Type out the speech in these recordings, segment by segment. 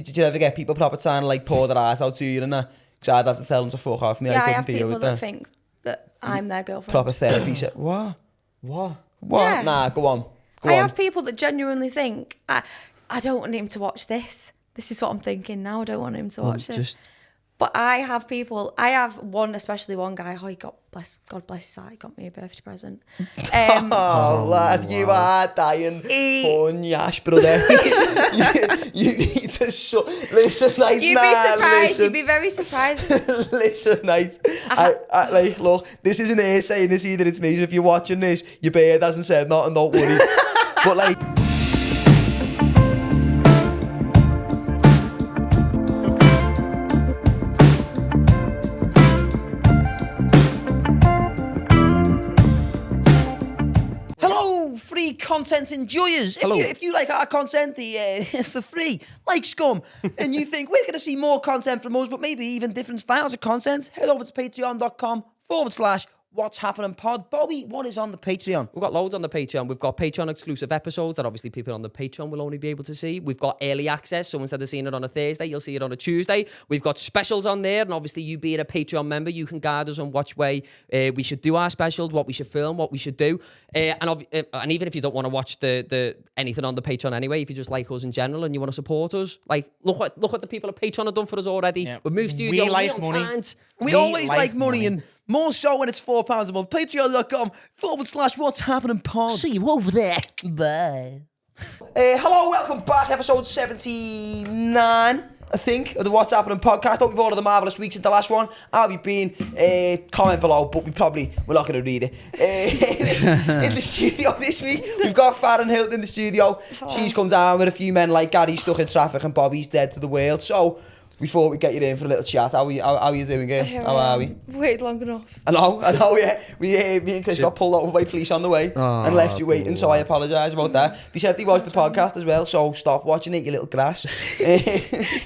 did you ever get people proper trying to like pour their heart out to you and that? Because I'd have to tell them to fuck off me. Yeah, I I couldn't have deal people with that think that I'm their girlfriend. Proper therapy. What? Yeah. Nah, go on. I have people that genuinely think, I don't want him to watch this. This is what I'm thinking now. I don't want him to watch this. But I have especially one guy, God bless his heart, he got me a birthday present. Lad, you are dying for Yash, brother. you need to listen, mate. You'd be surprised. You'd be very surprised. Listen, mate. I like, look, this isn't here saying this either. It's me. So if you're watching this, your beard hasn't said nothing. Don't worry. But like. Content enjoyers. If you like our content for free, like scum, and you think we're going to see more content from us, but maybe even different styles of content, head over to patreon.com/What's Happening Pod. Bobby, what is on the Patreon? We've got loads on the Patreon. We've got Patreon exclusive episodes that obviously people on the Patreon will only be able to see. We've got early access, so instead of seeing it on a Thursday, you'll see it on a Tuesday. We've got specials on there, and obviously you being a Patreon member, you can guide us on which way we should do our specials, what we should film, what we should do. And even if you don't want to watch the anything on the Patreon anyway, if you just like us in general and you want to support us, like look what the people at Patreon have done for us already. Yeah. We've moved studio. We like money. We always like money and more so when it's £4 a month. Patreon.com/What's Happening Pod. See you over there. Bye. Hello, welcome back. Episode 79, I think, of the What's Happening podcast. Hope you've all had a marvellous week since the last one. How have you been? Comment below, but we're not going to read it. In the studio this week, we've got Farran Hilton in the studio. Hello. She's come down with a few men like Gary's stuck in traffic and Bobby's dead to the world. So, before we get you in for a little chat, how are you doing, girl? How are we? Waited long enough. I know, yeah. Me and Chris got pulled over by police on the way and left you waiting, so I apologise about that. They said they watched the podcast as well, so stop watching it, you little grass. You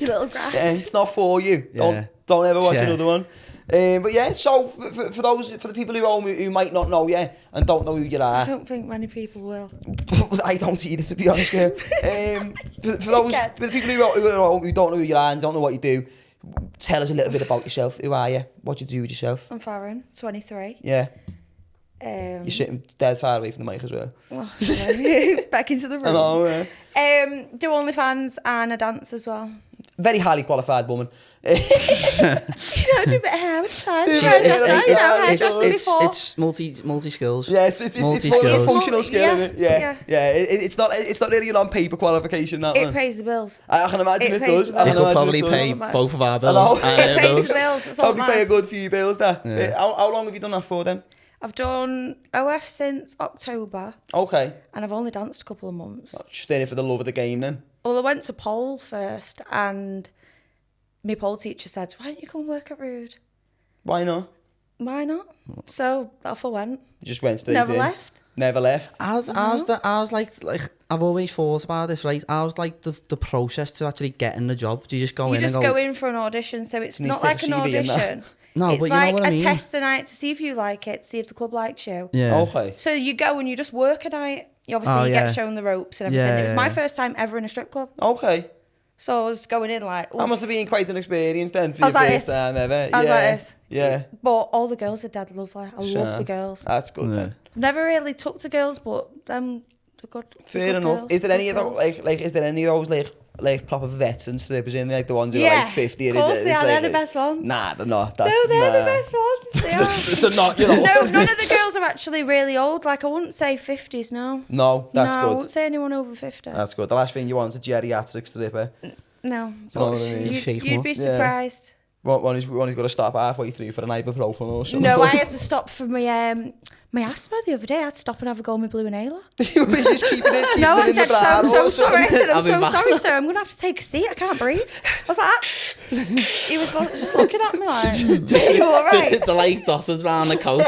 little grass. It's not for you. Yeah. Don't ever watch another one. But yeah, so for the people who might not know you and don't know who you are. I don't think many people will. I don't either, to be honest, girl. For the people who don't know who you are and don't know what you do, tell us a little bit about yourself. Who are you? What do you do with yourself? I'm Farran, 23. Yeah. You're sitting dead far away from the mic as well. Oh, sorry. Back into the room. I know, yeah. Do OnlyFans and I dance as well. Very highly qualified woman. Do a bit of hair with time. It's multi skills. Yeah, it's more of a functional skill, isn't it? Yeah. It's not really an on paper qualification, that It one. pays the bills. I can imagine it does. It will probably pay both of our bills. It pays the bills. It's all Probably pay a good few bills there. Yeah. How long have you done that for then? I've done OF since October. Okay. And I've only danced a couple of months. Just in it for the love of the game then. Well, I went to pole first and my pole teacher said, why don't you come work at Rude? Why not? Why not? So off I went. You just went straight Never in. left. Never left. I was like I've always thought about this, right? I was like the process to actually getting the job. Do you just go in and go in for an audition, so it's not stick like an CV in there. audition. No, it's but you like know what I mean. a tester night to see if you like it, see if the club likes you. Yeah. Okay. So you go and you just work a night. You obviously get shown the ropes and everything. Yeah, It was my first time ever in a strip club. Okay. So I was going in like... That must have been quite an experience then for I your was like first this. time ever. I was like this. Yeah. But all the girls are dead lovely. I love the girls. That's good then. I've never really took to girls, but them, they're good. Fair enough. Is there any of those is there any of those like proper vets and strippers in there, like the ones who are like 50? Of course they are. They're the best ones. Nah, they're not. No, they're the best ones. They are. They're not, you know. No, none of the girls are actually really old. Like, I wouldn't say 50s, no. No, that's no, good. I wouldn't say anyone over 50. That's good. The last thing you want is a geriatric stripper. No. Do you know what I mean? You'd be surprised. One who's got to stop halfway through for an ibuprofen or something. No, I had to stop for my asthma the other day. I had to stop and have a go with my blue inhaler. You were just keeping it No, I in said, the bladder so or sorry. I something. said, I'm so sorry, sir. I'm going to have to take a seat. I can't breathe. I was like, he was just looking at me like, are you all right? The like dotted around the couch.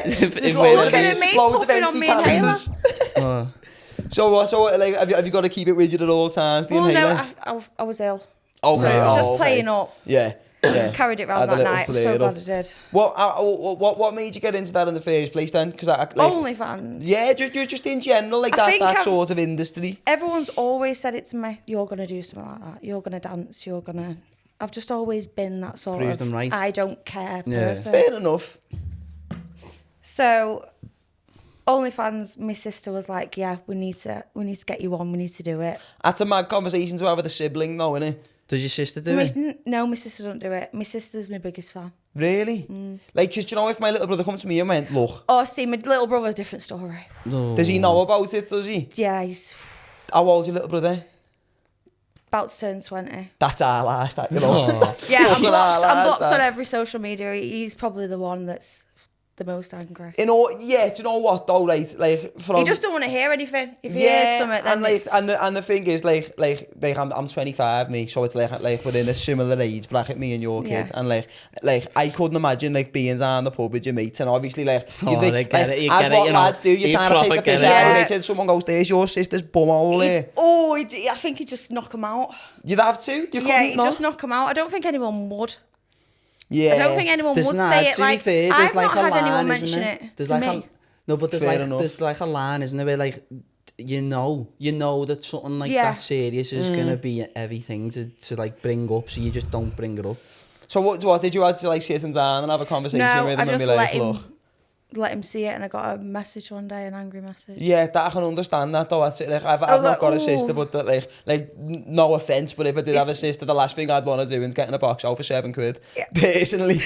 Just looking at me, loads of puffing on empty me inhaler. canisters. So like, have you got to keep it with you at all times, the Well, inhaler? no, I was ill. Okay. So it was just okay. playing up. Yeah. carried it around Had a that little night. I'm so flare glad up. I did. What made you get into that in the first place then? Because OnlyFans. Yeah, just in general, like I think that sort of industry. Everyone's always said it to me. You're gonna do something like that. You're gonna dance. You're gonna. I've just always been that sort Proved of them right. I don't care person. Fair enough. So, OnlyFans, my sister was like, "Yeah, we need to get you on. We need to do it." That's a mad conversation to have with a sibling, though, isn't it? Does your sister do it? No, my sister don't do it. My sister's my biggest fan. Really? Like, because you know, if my little brother comes to me and went, look, Oh, see, my little brother, different story. No. does he know about it? Does he? Yeah, he's How old's your little brother? about to turn 20. That's our last, that, you know. That's Yeah, I'm fucking our blocked last, on that. every social media. He's probably the one that's the most angry. Do you know what though? Like from He just don't want to hear anything. If he yeah, hears something, then and like it's... and the thing is like I'm 25, me, so it's like we're in a similar age bracket, me and your kid, Yeah. and like I couldn't imagine like being down the pub with your mates, and obviously like Oh, think, I get it, you as get it, what you know, lads do, you're you trying to take proper the piss get out it. of it, and someone goes, "There's your sister's bumhole there." I think he'd just knock him out. You'd have to. You couldn't, Yeah, he'd no? just knock him out. I don't think anyone would. Yeah. I don't think anyone There's would not, say it to be like... fair, I've there's like not a had anyone line, mention isn't it There's to like me. no, but Fair enough. there's like a line, isn't there? Where like you know that something like Yeah. that serious is gonna be a heavy thing to like bring up, so you just don't bring it up. So what did you have to like sit him down and have a conversation No, with I him and just be like, look? let him see it, and I got a message one day, an angry message. Yeah, that I can understand that though. That's it. Like I've was not like, got a ooh. sister, but that, like no offense, but if I did have a sister, the last thing I'd want to do is get in a box out for £7. Yeah. Personally,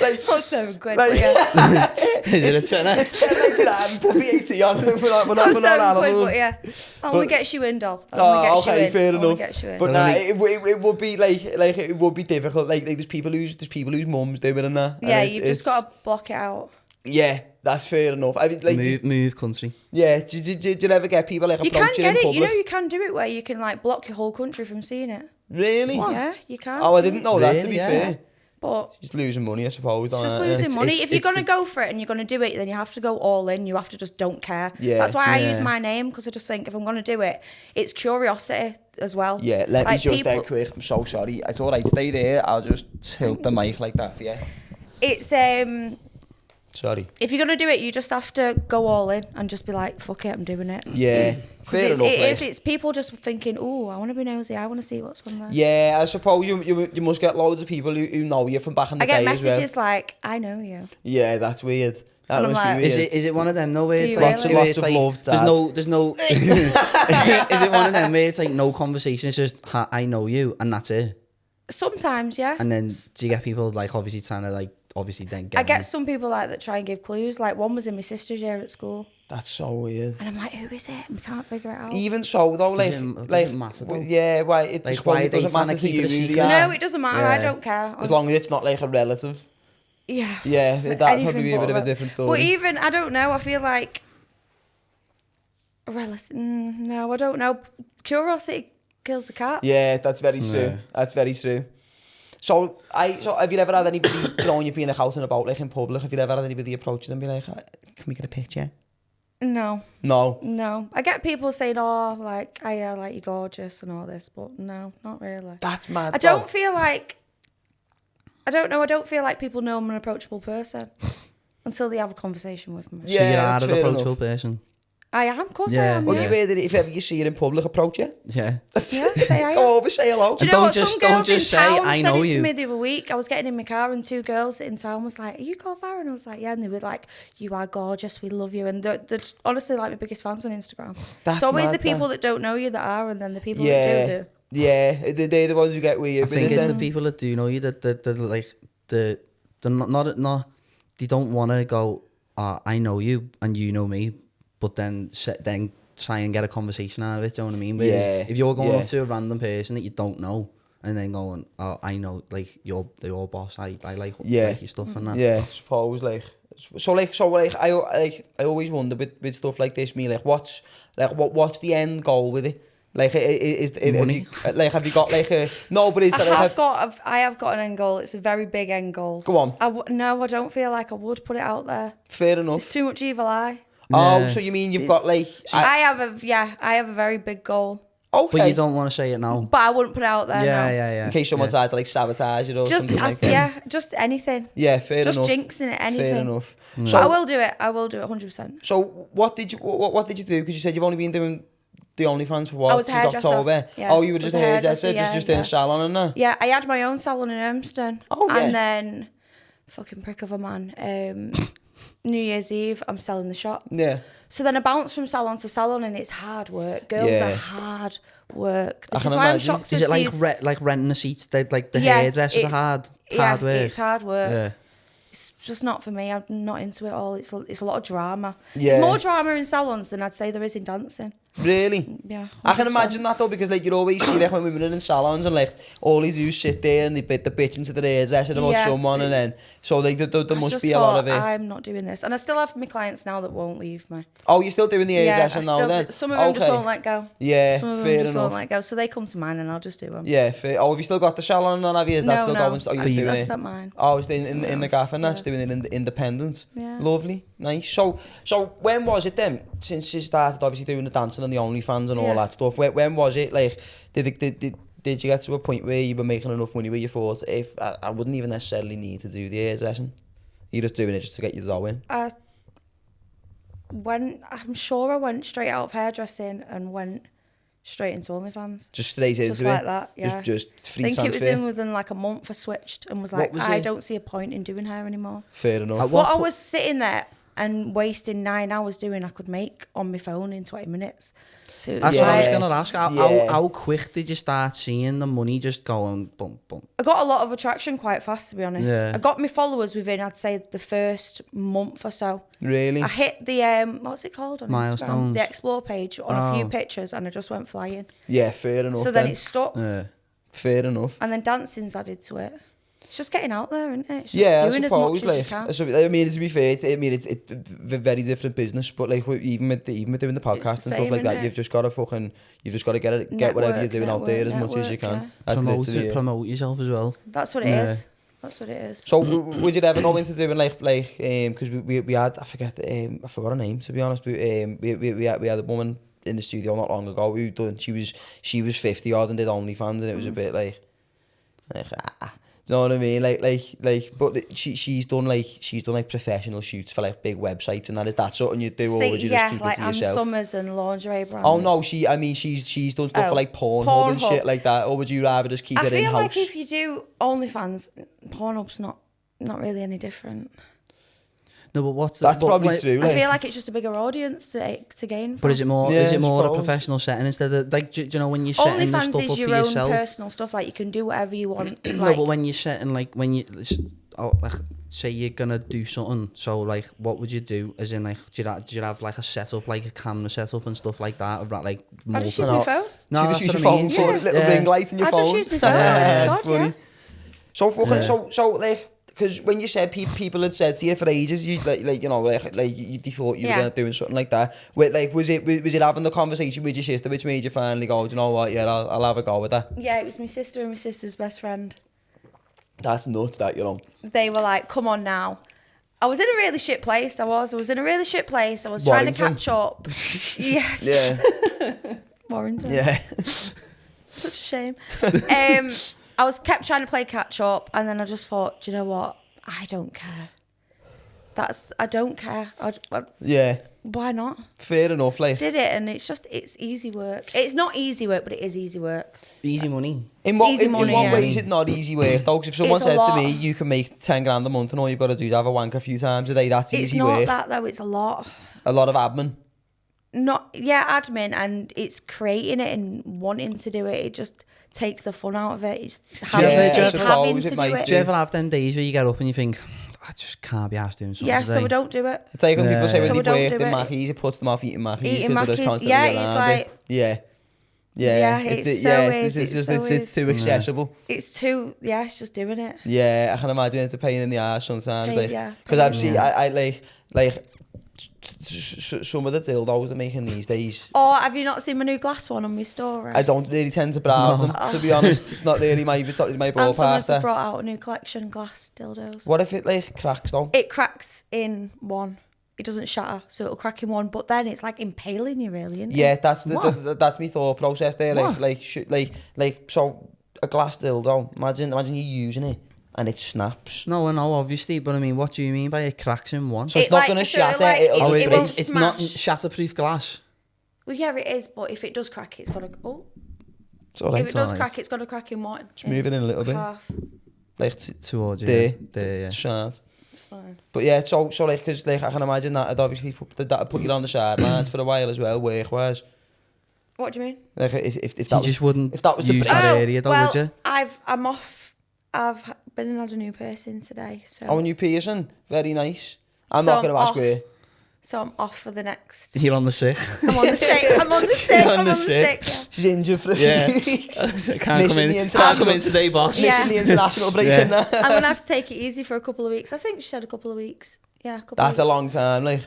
like Oh, £7, like, but yeah. Is it a tenner? it's £10.99, put VAT on. We're not Oh, £7, animals. but yeah. Only But- gets you in, doll. Only Oh, gets you okay, in. fair Only enough. gets you in. But nah, it would be like it would be difficult. Like there's people whose mums do it and that. yeah, and you've just got to block it out. Yeah, that's fair enough. I mean, like, Move country. yeah. Did you ever get people like You can approaching in get it. public? You know, you can do it where you can like block your whole country from seeing it. Really? Yeah, you can. Oh, I didn't know that. To Really? be Yeah. fair, But just losing money, I suppose. it's just on it. losing money. If you're it's going to go for it and you're going to do it, then you have to go all in. You have to just don't care. Yeah. That's why I Yeah. use my name, because I just think if I'm going to do it, it's curiosity as well. Yeah, let me Like, just people- dead quick. I'm so sorry. It's all right. Stay there. I'll just tilt the mic like that for you. It's Sorry. if you're going to do it, you just have to go all in and just be like, fuck it, I'm doing it. Yeah, 'Cause fair enough. like. it's people just thinking, oh, I want to be nosy, I want to see what's on there. Yeah, I suppose you must get loads of people who know you from back in the I get day messages as well. like, I know you. Yeah, that's weird. That And I'm must like- be weird. Is it one of them? No way. Do It's you like really? where Lots it's of like, love, There's Dad. there's no. Is it one of them where it's like no conversation? It's just I know you and that's it. Sometimes, yeah. And then do you get people like obviously trying to like obviously then get? I get some people like that try and give clues. Like one was in my sister's year at school, That's so weird. and I'm like, who is it? And we can't figure it out. Even so, though, like, Does it matter, though? yeah, why? It Like, just why probably are they doesn't trying matter to to keep you it a who they secret? are. No, it doesn't matter. I Yeah. don't care. As long as it's not like a relative. Yeah. Yeah, that'd Anything probably be a but bit of a that. different But story. even I don't know. I feel like a relative. No, I don't know. Curiosity kills the cat. Yeah, that's very true. Yeah. That's very true. So have you ever had anybody, you know, when you've been like out and about, like in public, have you ever had anybody approach them and be like, can we get a picture? No, No. no. I get people saying, "Oh, like, I like you're gorgeous" and all this, but no, not really. That's mad. I don't feel like. I don't know. I don't feel like people know I'm an approachable person until they have a conversation with me. Yeah, So you that's are an fair approachable enough. person. I am, of course Yeah. I am. Well, Yeah. you heard that if ever you see her in public, approach you. Yeah. Yeah, say I am. Go over, say hello. Do you Don't know what? just- Some don't girls in just say, town "I said know it you." to me the other week. I was getting in my car and two girls in town was like, "Are you called Farran?" I was like, "Yeah," and they were like, "You are gorgeous. We love you." And they're just, honestly like my biggest fans on Instagram. That's It's always mad, the people that. that don't know you that are, and then the people Yeah. that do. Yeah, they're the ones who get weird I with think it it's the then. people that do know you that like the not they don't want to go. I know you and you know me, but then try and get a conversation out of it. Do you know what I mean? Whereas Yeah, if you're going yeah. up to a random person that you don't know and then going, "Oh, I know, like you're boss. I like Yeah. like your stuff and that." Yeah, I suppose like I always wonder with stuff like this. Me like what's the end goal with it? Like Money. Have you got like a no? But is that like I have got an end goal. It's a very big end goal. Go on. No, I don't feel like I would put it out there. fair enough? It's too much evil eye. Oh, Yeah. so you mean you've got like I have a very big goal. Okay. But you don't want to say it now. But I wouldn't put it out there. No. In case someone tries to like sabotage it or Just something like that. just anything. Yeah, fair enough. Just jinxing it, anything. Fair enough. But I will do it. I will do it 100%. So what did you do? Because you said you've only been doing the OnlyFans for I what, was a since hairdresser. October? Yeah. Oh, you were just a hairdresser, yeah, just in a salon and that? Yeah, I had my own salon in Urmston. Oh, yeah. And then, fucking prick of a man, New Year's Eve, I'm selling the shop. Yeah. So then I bounce from salon to salon and it's hard work. Girls are hard work. This I is can why I'm imagine. shocked Is with it like these... like renting the seats? Like the Yeah, hairdressers are hard work. it's hard work. Yeah. It's just not for me. I'm not into it all. It's a lot of drama. Yeah. There's more drama in salons than I'd say there is in dancing. Really? Yeah. I can 100%. imagine that though, because like you always see like when women are in salons and like all these dudes sit there and they bit the bitch into the hairdresser about Yeah. someone, and then so like there I must just be a lot of thought, it. I'm not doing this, and I still have my clients now that won't leave me. Oh, you're still doing the hairdresser now still, then? some of them just won't let go. Yeah, Some of them fair just enough. won't let go, so they come to mine and I'll just do them. Yeah, fair. Oh, have you still got the salon on, have you? Is that still going? Oh, you're just doing that's it? not mine. Oh, it's in the else, gaff and that's yeah. doing it in the independence. Yeah. Lovely, nice. So when was it then? Since you started obviously doing the dancing and the OnlyFans and all Yeah. that stuff. When was it? Like, did you get to a point where you were making enough money where you thought, if I wouldn't even necessarily need to do the hairdressing? You're just doing it just to get your dough in. I'm sure I went straight out of hairdressing and went straight into OnlyFans. Just straight into Just it. like that, yeah. Just I free think transfer. it was in within like a month I switched and was like, was I it? don't see a point in doing hair anymore. Fair enough. At What I po- was sitting there and wasting 9 hours doing, I could make on my phone in 20 minutes. So it That's was what I was like- gonna ask. Yeah. How quick did you start seeing the money just going bump bump? I got a lot of attraction quite fast, to be honest. Yeah. I got my followers within, I'd say, the first month or so. Really? I hit the, what's it called on Instagram? Milestones. The explore page on a few pictures and I just went flying. Yeah, fair enough. So then it stuck. Yeah. Fair enough. And then dancing's added to it. It's just getting out there, isn't it? It's just Yeah, I doing suppose. as much Like, as you can. so, I mean, to be fair, it's a very different business. But like, even with doing the podcast and the stuff same, like that, innit? you're just got to get whatever you're doing out there as much as you can. Network, That's literally it. Promote yourself as well. That's what it is. That's what it is. So would you ever go into doing like because we had I forgot her name, to be honest, but we had a woman in the studio not long ago who done she was 50 odd and did OnlyFans, and it was a bit like do you know what I mean? But she's done professional shoots for like big websites and that. Is that something you do, or would you just keep like it to Ann yourself? Summers and lingerie brands. Oh no, she's done stuff for like Pornhub and shit like that. Or would you rather just keep I it in feel house? like if you do OnlyFans, Pornhub's not really any different. No, but what's That's probably true. I feel like it's just a bigger audience to gain from. But is it more? Yeah, is it more I a suppose. professional setting instead of like? Do you know when you're setting the OnlyFans stuff is up for your own yourself? personal stuff. Like you can do whatever you want. No, like, but when you're setting like like say you're gonna do something, so like what would you do? As in like, do you have like a setup, like a camera setup and stuff like that, or like I just multiple? use my phone. No, you that's just use what your I mean. phone for a little ring light in your I phone. just use my phone. Yeah, God, it's funny. yeah. So fucking so like, because when you said people had said to you for ages, you like you know like you thought you were gonna doing something like that. Wait, like was it having the conversation with your sister which made you finally go, do you know what? Yeah, I'll have a go with that. Yeah, it was my sister and my sister's best friend. That's nuts, that, you know. They were like, "Come on now." I was in a really shit place. I was in a really shit place. I was trying to Warrington. catch up. Yes. Yeah, Warrington. yeah. Such a shame. I kept trying to play catch up, and then I just thought, do you know what? I don't care. I don't care. Yeah, Why not? fair enough. Like, Did it, and it's easy work. It's not easy work, but it is easy work. Easy money. in what, easy in money, what yeah. way is it not easy work though? 'Cause if someone It's a said to lot. me, you can make 10 grand a month and all you've got to do is have a wank a few times a day, that's It's easy not work. that though. It's a lot. A lot of admin. Admin, and it's creating it and wanting to do it. It just takes the fun out of it. It's having, Yeah, it's I suppose having it to do might it. Do you ever have them days where you get up and you think, I just can't be asked doing something Yeah, today? so we don't do it. It's like when people say when So we they've don't worked do in it. Mackies, it puts them off eating Mackies Eating because they're just Mackies, constantly yeah, around it's it. like- Yeah, it's so is, it's it's just so it's too accessible. It's too, it's just doing it. Yeah, I can imagine it's a pain in the ass sometimes. Pain, Like, yeah, because pain I've in seen, the I like some of the dildos they're making these days. Or have you not seen my new glass one on my story? I don't really tend to browse them, to be honest. It's not really my And someone's broadcaster. brought out a new collection, glass dildos. What if it like cracks though? It cracks in one. it doesn't shatter, so it'll crack in one. But then it's like impaling you, really, isn't Yeah, it? that's my thought process there. What? Like so a glass dildo. Imagine you using it and it snaps. No, I know, obviously, but I mean, what do you mean by it cracks in one? So it's not gonna shatter, it'll it just won't break. It's not smash. shatterproof glass. Well, yeah, it is. But if it does crack, it's gotta. Oh, It's alright. if it does alright. crack, it's gotta crack in one. Just move it in a little bit. Half. Like Towards you. there, Yeah. shard. It's fine. But yeah, so like, because like I can imagine that obviously that put you on the sidelines for a while as well, work wise. What do you mean? Like if that You was, just wouldn't if that was the use break- that area, though, well, would you? I'm off. I've been and had a new piercing today, so. Oh, a new piercing, very nice. I'm So not going to ask off. where. So I'm off for the next. You're on the sick. I'm on the sick. I'm on the sick. You're on I'm the on the sick. sick. Yeah. She's injured for a Yeah. few weeks. Can't come Missing in. the Can't international- come in today, boss. Yeah. Missing the international break Yeah. in that. I'm gonna have to take it easy for a couple of weeks. I think she said a couple of weeks. Yeah, a couple. That's of a weeks. long time, like.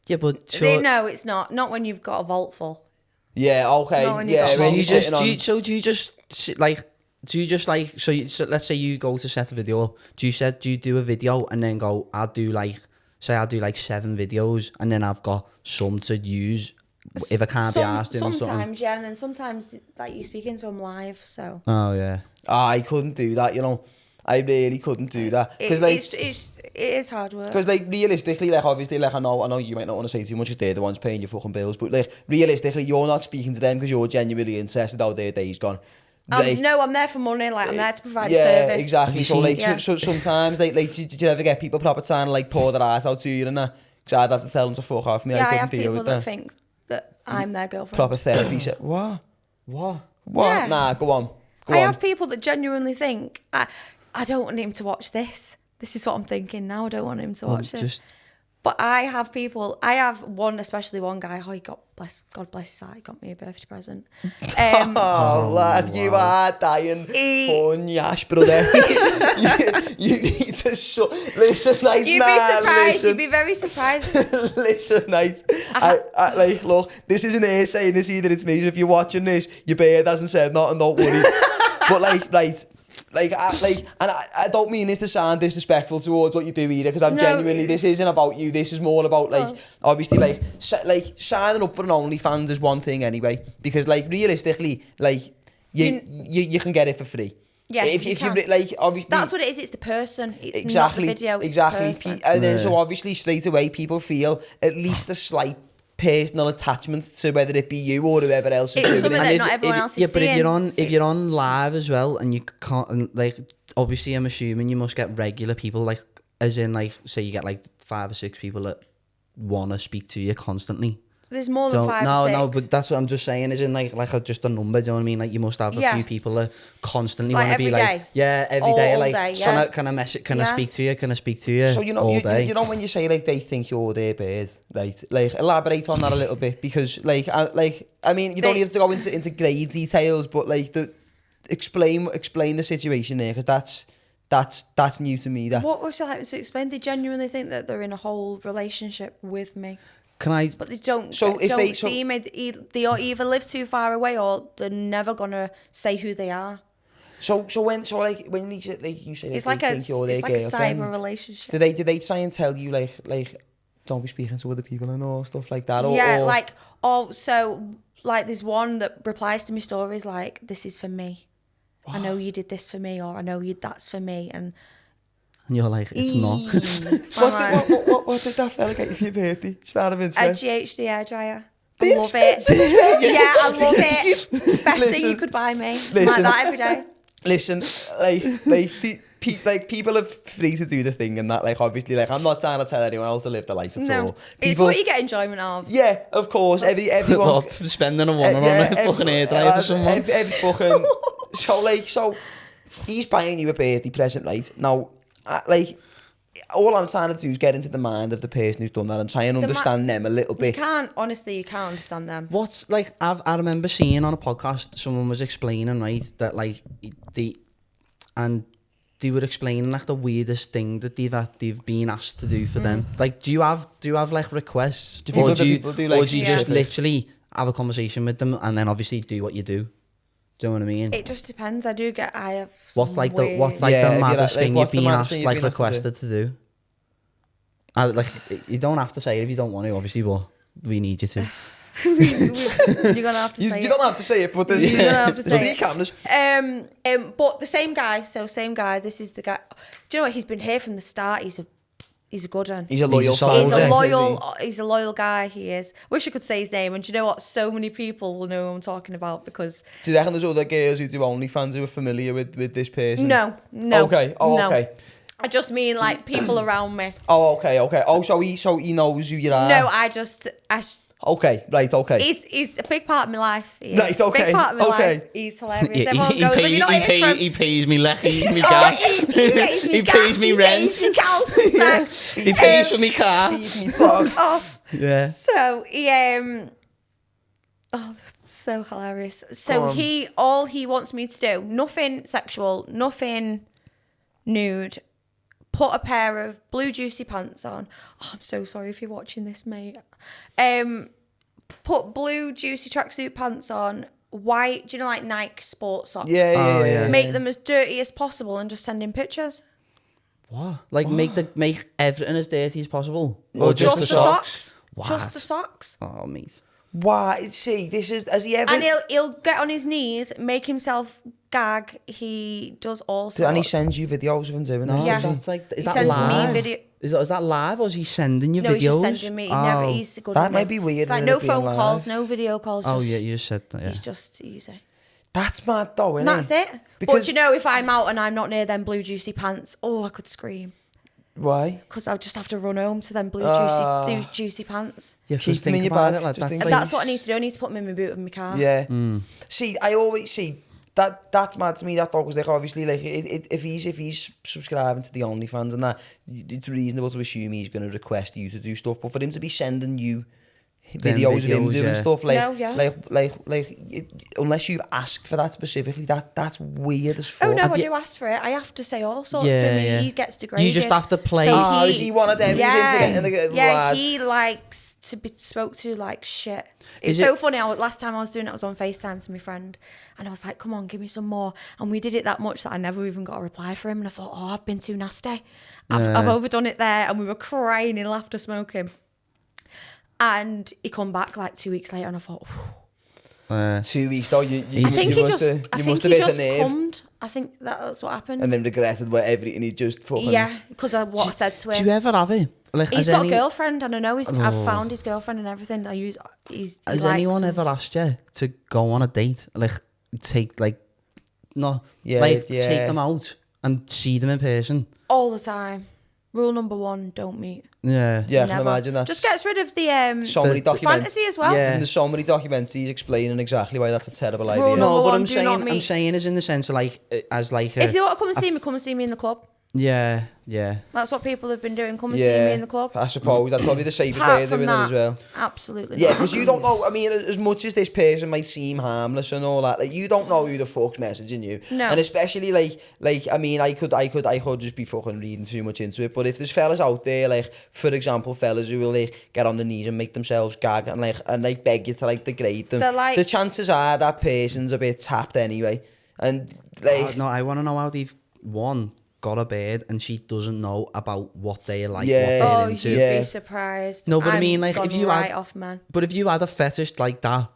Yeah, but They sure. know it's not. Not when you've got a vault full. Yeah, okay. No, when you Yeah, got when one. you're sitting on... Do you just like so let's say you go to set a video up. Do you do a video and then go, I'll do like 7 videos and then I've got some to use if I can't be asked doing something? Sometimes, yeah, and then sometimes like you speak into them live, so Oh yeah. I couldn't do that, you know. I really couldn't do that. Because like, it is hard work. because like realistically, like obviously, like I know you might not want to say too much because they're the ones paying your fucking bills, but like realistically, you're not speaking to them because you're genuinely interested how their day's gone. Like, No, I'm there for money. Like I'm there to provide yeah, service. exactly. So like, Yeah. so sometimes like did you ever get people proper trying to like pour their heart out to you and that? Because I'd have to tell them to fuck off me. Yeah, I I have couldn't deal people with that that. think that I'm their girlfriend. Proper therapy. So, what? Yeah. Nah, go on. Go I on. have people that genuinely think I don't want him to watch this. This is what I'm thinking now. I don't want him to watch this. But I have people. I have especially one guy. Oh, God bless his heart. He got me a birthday present. Oh, lad, you are dying for Nyash, brother. you need to listen, mate. You'd be surprised. You'd be very surprised. Listen, mate. I like, look, this isn't her saying this either. It's me. So if you're watching this, your beard hasn't said nothing. Don't worry. But like, right. I don't mean this to sound disrespectful towards what you do either, because I'm genuinely, this isn't about you. This is more about like, obviously, like signing up for an OnlyFans is one thing anyway, because like realistically, like you can get it for free. Yeah, if you can. like, obviously That's what it is. It's the person. It's exactly not the video. It's exactly. the person. And then so obviously straight away people feel at least a slight personal attachment to whether it be you or whoever else is It's doing something it. that not everyone else is Yeah, but seeing. if you're on live as well and you can't, and like obviously I'm assuming you must get regular people, like as in like say you get like 5 or 6 people that want to speak to you constantly. There's more than 5 or 6. No, but that's what I'm just saying. Is in like just a number. Do you know what I mean? Like you must have a few people that constantly Like want to be every like, day? yeah, every day. All Like, day, son, yeah. can I message? Can I Yeah. speak to you? Can I speak to you? So you know, all day. you know when you say like they think you're their bird, right? Like elaborate on that a little bit, because I mean you don't have to go into great details, but like explain the situation there, because that's new to me. That What was I like to explain? They genuinely think that they're in a whole relationship with me, Can I? but they don't. So if they- see me, they either live too far away or they're never gonna say who they are. so when you say It's they like think you're their it's like a girlfriend, cyber relationship. did they try and tell you like don't be speaking to other people and all stuff like that? Or, So there's one that replies to my stories like, "This is for me. I know you did this for me," or "I know that's for me," and And you're like, it's not. what did that fella get you for your birthday? Just out of a interest. GHD hairdryer. The I love it. expensive as well. Yeah, I love it. Best thing Listen. you could buy me. Listen. Like that every day. Listen, people are free to do the thing and that. Like obviously, like I'm not trying to tell anyone else to live their life at all. No, it's what you get enjoyment of. Yeah, of course. Everyone's Spending a one on a fucking hairdryer for someone. every fucking so he's buying you a birthday present, right? Now, all I'm trying to do is get into the mind of the person who's done that and try and understand them a little bit. You can't understand them. What's like I remember seeing on a podcast someone was explaining, right, that like they were explaining like the weirdest thing that they've been asked to do for them. Like, do you have like requests, or do you just literally have a conversation with them and then obviously do what you do? Do you know what I mean? It just depends. I have. What's like the weird- the maddest thing what's you've the been maddest asked, thing you've like been asked to do? requested to do? Like, you don't have to say it if you don't want to, obviously, but we need you to. You're gonna have to say You it. don't have to say it, but there's You're gonna have to say three it. cameras. But the same guy. This is the guy. Do you know what? He's been here from the start. He's a good one. He's a loyal He's a fan. soldier. He's a loyal guy. He is. Wish I could say his name. And do you know what? So many people will know who I'm talking about because. Do you reckon there's other girls who do OnlyFans who are familiar with this person? No. Okay. Oh, no. okay. I just mean like people around me. Oh, okay. Oh, so he knows who you are. No, Okay. Right. Okay. He's a big part of my life. He is. Right, okay, Big part of my okay. life. He's hilarious. Everyone goes, have you not heard from... He pays me lecky, me Oh, gas. he pays me rent. He pays me council tax. He pays for me car. Feed me dog. Off. Yeah. So he oh, that's so hilarious. So all he wants me to do, nothing sexual, nothing nude. Put a pair of blue juicy pants on. Oh, I'm so sorry if you're watching this, mate. Put blue juicy tracksuit pants on, white, do you know, like Nike sports socks? Yeah. Make them as dirty as possible and just send in pictures. What? Like make everything as dirty as possible, Or Just the socks? socks. What? Just the socks. Oh, mate. Why? See, this is has he ever? And he'll get on his knees, make himself gag. He does all sorts. And he sends you videos of him doing No, it. Yeah. that's like, is He that sends me live? video- Is that live or is he sending you No, videos? he's just sending me. He's a good That one. might be weird, It's like isn't no it, being phone live? calls, no video calls. Oh, just, yeah, you just said that, yeah. He's just easy. That's mad though, isn't And that's it. Because But you know, if I'm out and I'm not near them blue juicy pants, I could scream. why? Because I'll just have to run home to them blue juicy pants. Yeah, Keep just them in think your about bag, it. Like, just think And Please. that's what I need to do. I need to put them in my boot of my car. Yeah. See, I always see that's mad to me. That dog was like obviously like if he's subscribing to the OnlyFans and that, it's reasonable to assume he's going to request you to do stuff. But for him to be sending you videos of him doing yeah. stuff like No, yeah. unless you've asked for that specifically, that's weird as fuck. Oh no, I Have you- do ask for it. I have to say all sorts Yeah, to him. yeah. He gets degraded. You just have to play. Oh, is he one of them? He's into getting the yeah, lads. he likes to be spoke to like shit. It's Is so it- funny. Last time I was doing it, I was on FaceTime to my friend, and I was like, "Come on, give me some more." And we did it that much that I never even got a reply from him. And I thought, "Oh, I've been too nasty. I've overdone it there." And we were crying in laughter, smoking. And he come back like 2 weeks later, and I thought, 2 weeks though. You I think he must just, have I you think must he have hit just a nerve cummed. I think that's what happened. and then regretted what everything he just fucking. Yeah, because of what I said to Do him. you ever have it? Like, He's has got any- a girlfriend, and I know I've found his girlfriend and everything. He Has likes anyone him. ever asked you to go on a date? Like, take, like, no, Yeah, like, yeah. take them out and see them in person? All the time. Rule number 1: don't meet. Yeah. Yeah, I can Never. imagine that. Just gets rid of the so many the documentaries. fantasy as well. Yeah. And there's so many documentaries explaining exactly why that's a terrible idea. Rule No, Number but one, I'm do not saying, meet. is in the sense of like, as like, If they want to come and see me in the club. yeah. That's what people have been doing. Come and see me in the club. I suppose that's probably the safest way Apart of from doing that, it as well. absolutely Yeah, not. because you don't know. I mean, as much as this person might seem harmless and all that, like you don't know who the fuck's messaging you. No. And especially like I mean, I could just be fucking reading too much into it. But if there's fellas out there, like for example, fellas who will like get on their knees and make themselves gag and like beg you to like degrade them, They're like- the chances are that person's a bit tapped anyway. And like, No, I want to know how they've, got a bird and she doesn't know about what they like, Yeah. what they're Oh, into. you'd Yeah. be surprised. No, but I I'm mean, like, gone if you right had- off, man. But if you had a fetish like that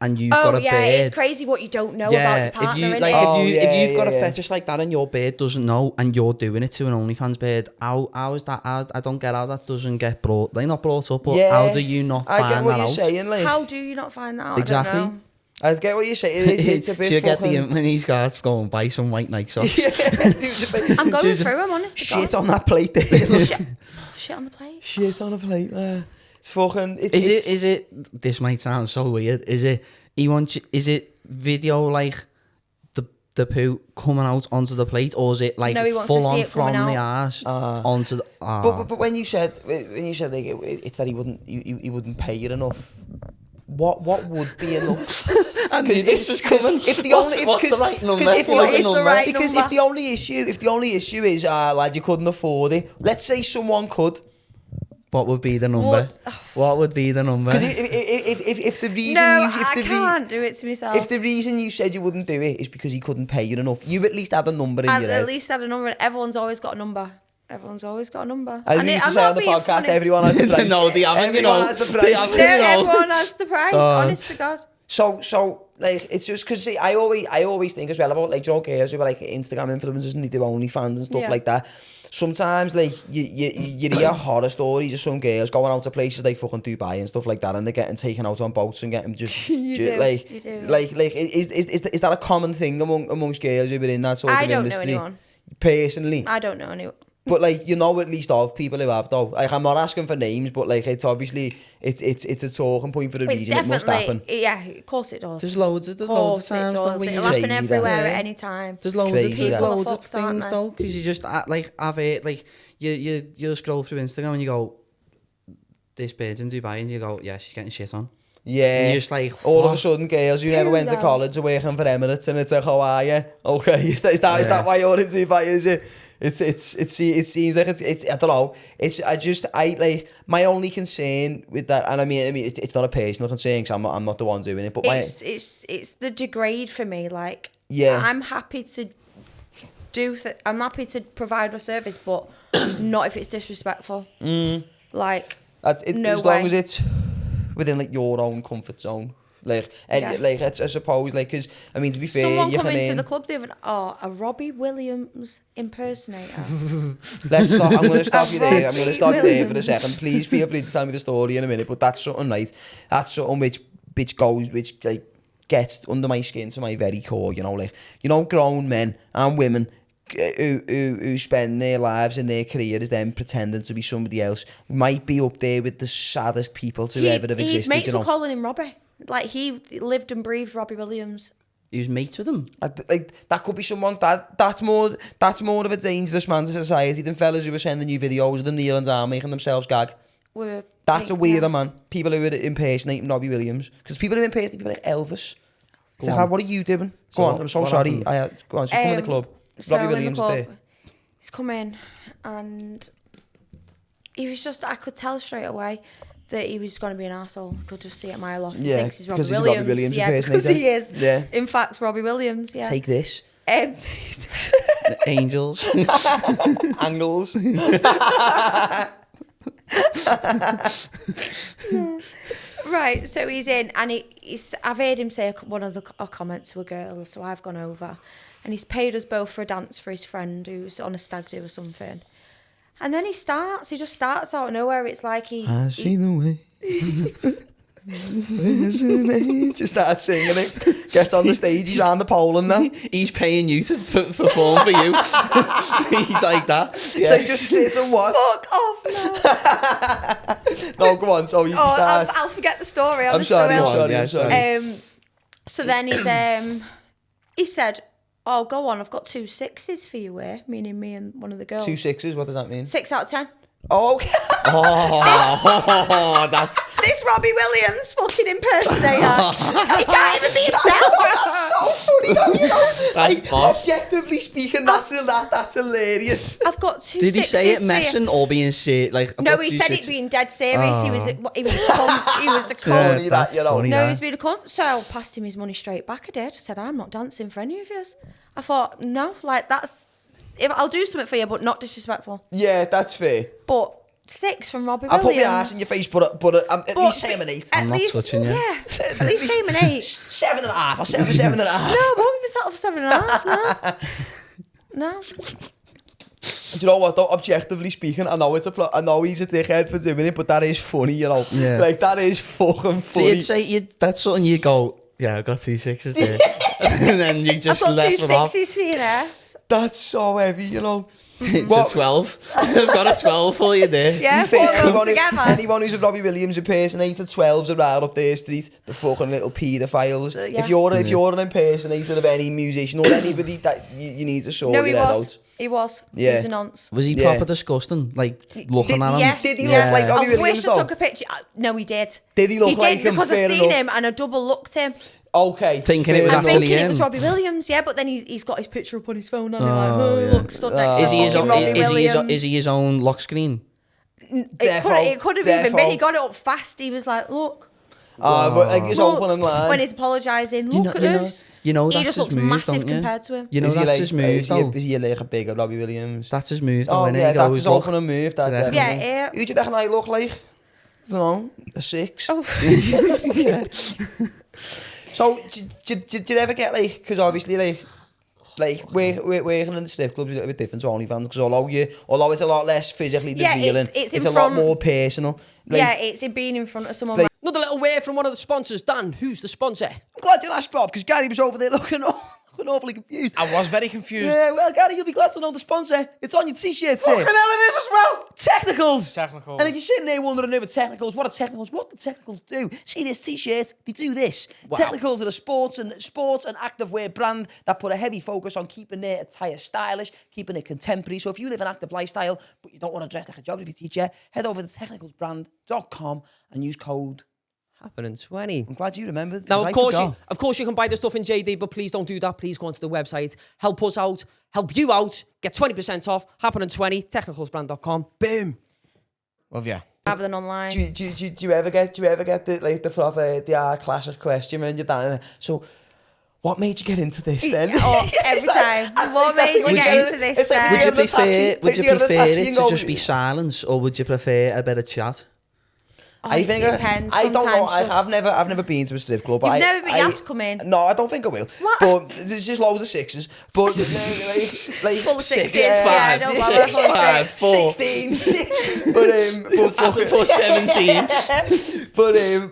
and you've got Oh a yeah, bird... it's crazy what you don't know about Yeah, your partner. if you innit? like, Oh, if you've got yeah. a fetish like that and your bird doesn't know, and you're doing it to an OnlyFans bird, how is that? I don't get how that doesn't get brought. Like, not brought up, but yeah, how do you not I find get what that you're out? saying. Like, How do you not find that out? Exactly. I don't know. I get what you're saying. It's a bit She'll get fucking. the when he's got go and buy some white Nike socks. I'm going through them, honest to Shit God. on that plate there. Shit on the plate. Shit on a plate there. It's fucking. Is it? This might sound so weird. Is it? Is it video like the poo coming out onto the plate, or is it like No, he wants to full see on it from coming the out. arse onto the? But when you said like it's that he wouldn't pay you enough. What would be enough? And it's just coming. If the only What's the right number? If What is the right because number? if the only issue is lad, you couldn't afford it. Let's say someone could. What would be the number? What would be the number? Because if the reason No, if I the can't do it to myself. if the reason you said you wouldn't do it is because he couldn't pay you enough, you at least had a number in I've your at head. least had a number. Everyone's always got a number. Everyone's always got a number. As we used to say on the podcast, everyone has the price. No, they haven't, Everyone has the price. Everyone has the price, honest to God. So like it's just because I always think as well about like girls who are like Instagram influencers and they do OnlyFans and stuff like that. Sometimes like you hear horror stories of some girls going out to places like fucking Dubai and stuff like that, and they're getting taken out on boats and getting just You do. like is that a common thing amongst girls who've been in that sort of industry? I don't know anyone. Personally, I don't know anyone. but like you know at least of people who have though. Like I'm not asking for names, but like it's obviously it's a talking point for the It's reason. It must happen. Yeah, of course it does. There's loads of times It'll It's happen crazy, everywhere that. at any time. There's crazy, that. loads of Fucked, aren't things they? though, because you just like have it like you scroll through Instagram and you go, this bird's in Dubai, and you go, yeah, she's getting shit on. Yeah, And you're just like, all of a what? sudden girls who never went to though? college are working for Emirates, and it's like, how are you? Okay, is that why you're in Dubai? Is it? It seems like it's I don't know. I like my only concern with that, and I mean it's not a personal concern because I'm not the one doing it, but It's the degrade for me. Like, Yeah. I'm happy to I'm happy to provide a service, but not if it's disrespectful. Like, no as long way. as it's within like your own comfort zone. Like, Yeah. like I suppose, like, because I mean, to be fair, someone you come can into earn. the club the other a Robbie Williams impersonator. Let's stop. I'm going to stop you there. I'm going to Robbie stop you there for a Williams. second. Please feel free to tell me the story in a minute. But that's something, right? That's something which like gets under my skin to my very core. You know, like grown men and women who spend their lives and their career as them pretending to be somebody else might be up there with the saddest people to ever have His existed. mates You know, were calling him Robbie. Like, he lived and breathed Robbie Williams. He was mates with him. like that could be someone that's more of a dangerous man to society than fellas who are sending you videos of them kneeling down making themselves gag. That's a weirder man. People who are impersonating Robbie Williams, because people who impersonate people like Elvis. It's like, what are you doing? Go on, I'm so sorry. Go on, so come in the club. So Robbie in the Williams is club, there. he's come in and he was just, I could tell straight away that he was going to be an arsehole. I could just see it a mile off. He Yeah, thinks he's Robbie 'cause he's a Williams. Robbie Williams Yeah, because impersonator. he is. Yeah. In fact, Robbie Williams, yeah. Take this. The Angels. Angles. Right, so he's in, and I've heard him say one of a comment to a girl, so I've gone over, and he's paid us both for a dance for his friend who's on a stag do or something. And then he just starts out of nowhere. It's like I see the way. Just starts singing it. Gets on the stage, he's on the pole and that. He's paying you to perform for you. He's like that. Yeah. So he just sits and watch. Fuck off now. No, go on, so you start. I'll forget the story. I'm sorry, I will. I'm sorry. So then he said, "Oh, go on. I've got 2 6s for you here," meaning me and one of the girls. 2 6s, what does that mean? 6 out of 10. Oh, okay. Oh, that's... This Robbie Williams fucking impersonator. He can't even be himself. That's so funny though, you know. That's Like, boss. objectively speaking, that's hilarious. I've got 2 Did he 6s say it for you. messing or being shit? Like, I've No, got he two said six- it being dead serious. He was a cunt. He was a Funny cunt. that, that's you know. funny. No, that. he's been a cunt. So I passed him his money straight back. I did. I said, I'm not dancing for any of yous. I thought, no, like that's... If I'll do something for you, but not disrespectful. Yeah, that's fair. But 6 from Robbie I'll Williams. put my ass in your face, but at least say I'm an 8. I'm not touching you. Yeah, at least say I'm an 8. 7.5. I'll settle for 7.5. No, I won't even settle for 7.5. No. Do you know what though? Objectively speaking, I know I know he's a dickhead for doing it, but that is funny, you know. Yeah. Like that is fucking So funny. you'd say that's something you go, yeah, I've got 2 6s there. And then you I've just got 2 left it off. 6s for you there. That's so heavy, you know. It's What- a 12. I've got a 12 for you there. Yeah, To be 4 fair, of them together. anyone who's a Robbie Williams impersonator, 12s are right up their street. The fucking little paedophiles. Yeah. If you're an impersonator of any musician or anybody, that you need to sort No, he your head was. out. He was. Yeah. He was a nonce. Was he Yeah. proper disgusting? Like, looking at him? Yeah. Did he Yeah. look like Robbie I Williams wish I though? took a picture. No, he did. Did he look like did him? because Fair I've seen enough. him and I double looked him. Okay. Thinking it fair was I'm enough. actually thinking it him. was Robbie Williams, yeah, but then he's got his picture up on his phone and I'm Oh, like, yeah. look, stood next Is to he his fucking own? Robbie Williams. Is he his own lock screen? It could have even been. He got it up fast. He was like, look. But like he's opening line. When he's apologising, look at this. You know He that's just his looks move, massive don't you? compared to him. You know Is he that's like, his move, though. is he like a bigger Robbie Williams? That's his move, though, Oh innit? yeah, He that's goes, his look, opening move. That definitely. definitely. Yeah, Who do you reckon I look like? I don't know, a 6. Oh. So, did you ever get like, because obviously like working in the strip clubs is a little bit different to OnlyFans, because although it's a lot less physically Yeah, revealing, it's it's in a lot front- more personal. Like, Yeah, it's in being in front of someone. Like- Another little word from one of the sponsors. Dan, who's the sponsor? I'm glad you asked, Bob, because Gary was over there looking awfully confused. I was very confused. Yeah, well, Gary, you'll be glad to know the sponsor. It's on your t-shirt, sir. Fucking hell it is as well. Technicals. Technicals. And if you're sitting there wondering over Technicals, what do Technicals do? See this t-shirt? They do this. Wow. Technicals are a sports and activewear brand that put a heavy focus on keeping their attire stylish, keeping it contemporary. So if you live an active lifestyle, but you don't want to dress like a geography teacher, head over to technicalsbrand.com and use code. Happenin 20. I'm glad you remembered. Now, 'cause of course, you can buy the stuff in JD, but please don't do that. Please go onto the website. Help us out. Help you out. Get 20% off. Happenin 20. Technicalsbrand.com. Boom. Love you. Rather than online. Do you ever get the proper classic question when you're down there? So, what made you get into this then? Oh, every time. What made you get into this It's like, then? Would you prefer it to go, just be silence, or would you prefer a bit of chat? I think it depends. I don't know. Sometimes I've never been to a strip club. You've never been. You have to come in. No, I don't think I will. What? But there's just loads of 6s. But like Full of 6s. yeah, Yeah, I don't bother. Full of 5, 6. 4. 16, 6. But That's a plus 17.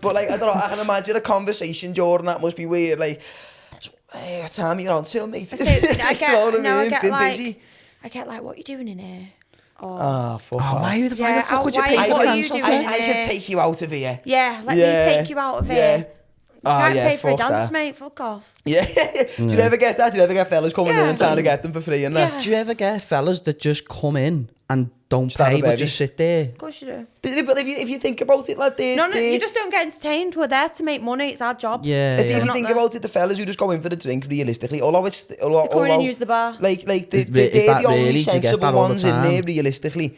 but like I don't know. I can imagine a conversation, Jordan. That must be weird. Like, hey, what time are you on till, mate? I say, I Do you know what I mean? get Been like, busy. I get like, what are you doing in here? Ah, fuck off. Why the Yeah, fuck would you why- pay what for are you that? doing? I can take you out of here. Yeah, let Yeah. me take you out of Yeah. here. You can't yeah, pay for a fuck dance, that. mate. Fuck off. Yeah. Do you ever get that? Do you ever get fellas coming in Yeah. and trying to get them for free and that? Yeah. Do you ever get fellas that just come in and don't Start a pay, but baby. just sit there? Of course you do. But if you think about it, like No, you just don't get entertained. We're there to make money. It's our job. Yeah, if yeah. you Not think there. about it, the fellas who just go in for the drink, realistically, although it's They come in and use the bar. like Is they're that the only really? Do you get sensible that all the ones in time? there, realistically.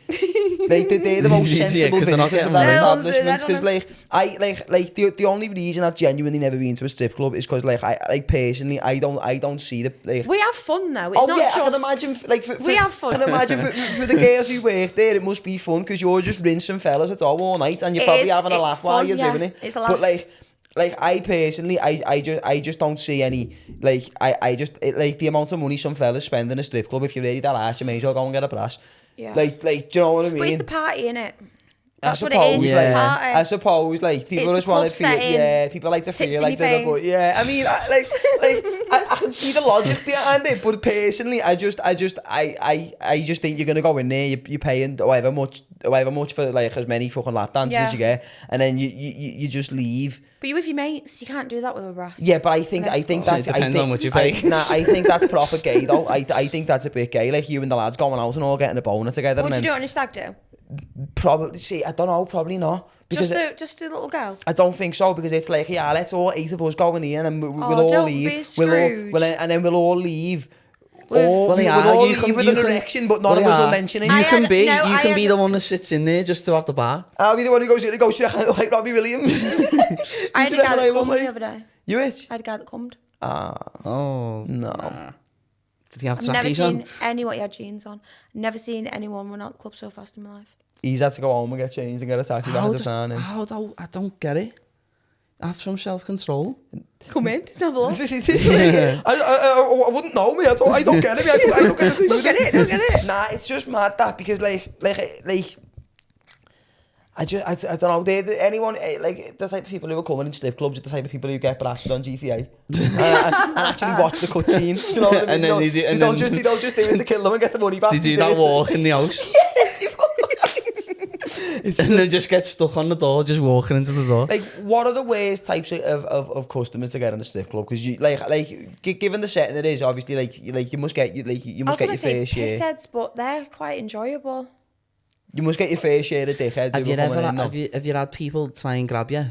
Like they're the most Yeah, sensible 'cause they're not visitors of getting that money. establishment. I Because don't the only reason I've genuinely never been to a strip club is because I personally I don't see the like. We have fun though. It's not I just. can imagine We have fun. I can imagine for the girls who work there, it must be fun because you're just rinsing fellas at all night and you're It probably is, having a it's laugh while fun, you're yeah. doing it. It's a But laugh. like I personally, I just don't see any like like the amount of money some fellas spend in a strip club. If you're really that ass, you may as well go and get a brass. Yeah. Like do you know what I mean? But it's the party, innit? I That's what it is. suppose, It's yeah. the party. I suppose, like, people It's just the want to club feel, setting. yeah, people like to Tits feel in like your they're, but face. yeah, I mean, I can see the logic behind it, but personally, I just think you're gonna go in there, you're paying however much for like as many fucking lap dances Yeah. as you get, and then you just leave. But you with your mates, you can't do that with a brass. Yeah, but I think Let's go. that's It depends I think, on what you pay. I think that's proper gay though. I think that's a bit gay, like you and the lads going out and all getting a boner together. What and would you then do on your stag do? probably see, I don't know, probably not. Because Just a little girl. I don't think so, because it's like, yeah, let's all 8 of us go in here and we'll all don't leave. be We'll all, and then we'll all leave. Or Well, we'll yeah, all you leave can- with you an can- erection, but none well, of us yeah. will mention it. You I can had- be, no, you I can be had- the one that sits in there just to have the bar. I'll be the one who goes, like Robbie Williams. I had Do a you guy reckon I that look cummed like- the other day. You it? I had a guy that cummed. Oh, No. did he have I've never trackies seen on? anyone. He had jeans on. Never seen anyone run out the club so fast in my life. He's had to go home and get changed and get a taxi back to town. I don't get it. Have some self-control. Come in. Let's have a look. I wouldn't know me. I don't get it. I don't get it. Don't get it. Nah, it's just mad that because like I don't know. Anyone like the type of people who are coming in strip clubs are the type of people who get blasted on GTA and actually watch the cutscene. Do you know what I mean? And then they don't just do it to kill them and get the money back. They do that walk in the house. It's And they just get stuck on the door, just walking into the door. like, what are the worst types of customers to get in a strip club? Because you given the setting it is, obviously you must get you I must was get gonna your say fair share. pissheads, but they're quite enjoyable. You must get your fair share of dickheads. Have who you are coming ever in, though. have you had people try and grab you?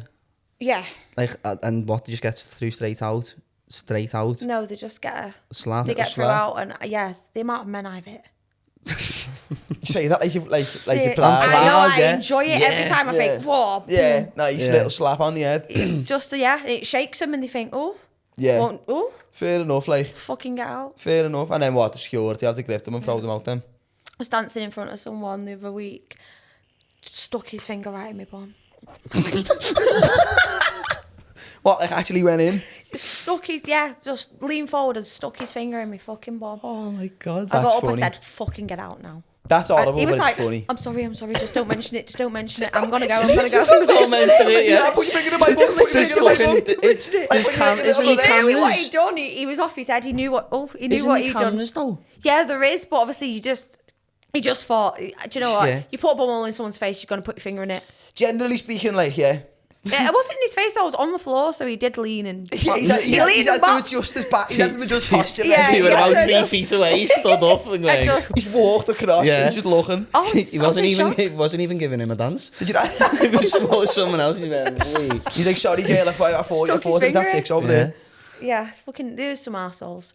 Yeah. Like, and what, they just get through straight out? No, they just get Slap? they get slap. through out, and yeah, the amount of men I've hit. say that like you're I proud. know, I yeah. enjoy it every time. I think, whoa, Yeah, nice Yeah. little slap on the head. just it shakes them and they think, oh, Yeah, oh, fair enough. Like fucking get out. fair enough. And then what? The security had to grip them and throw them out. Then I was dancing in front of someone the other week, stuck his finger right in my bum. what? Like actually went in. Stuck his, just leaned forward and stuck his finger in my fucking bum. Oh my god. I got That's up funny. and said, fucking get out now. That's And horrible, he was but like, it's funny. I'm sorry, just don't mention it, I'm gonna go. Don't mention it, Yeah, yeah. put your finger in my bum. Put your Just finger in my fucking, bum. it's Like, isn't he Clearly what cameras? he'd done, he was off his head, he knew what Isn't he'd he done. cameras though? Yeah, there is, but obviously he just thought, do you know what? Yeah. You put a bum hole in someone's face, you're gonna put your finger in it. Generally speaking, like Yeah, it wasn't in his face, I was on the floor, so he did lean and Yeah, he he's leaned had and to boxed. adjust his back. He's had to adjust posture. Yeah, He was yeah, about yeah, 3 feet away, he stood up and I going. just, He's walked across. Yeah. He's just looking. I was, He I was wasn't in even shock. he wasn't even giving him a dance. Did you know? It was someone else. He went, wait. He's like, sorry, girl. I thought Stuck his it was that finger in. 6 over Yeah. there. Yeah, fucking, there's some arseholes.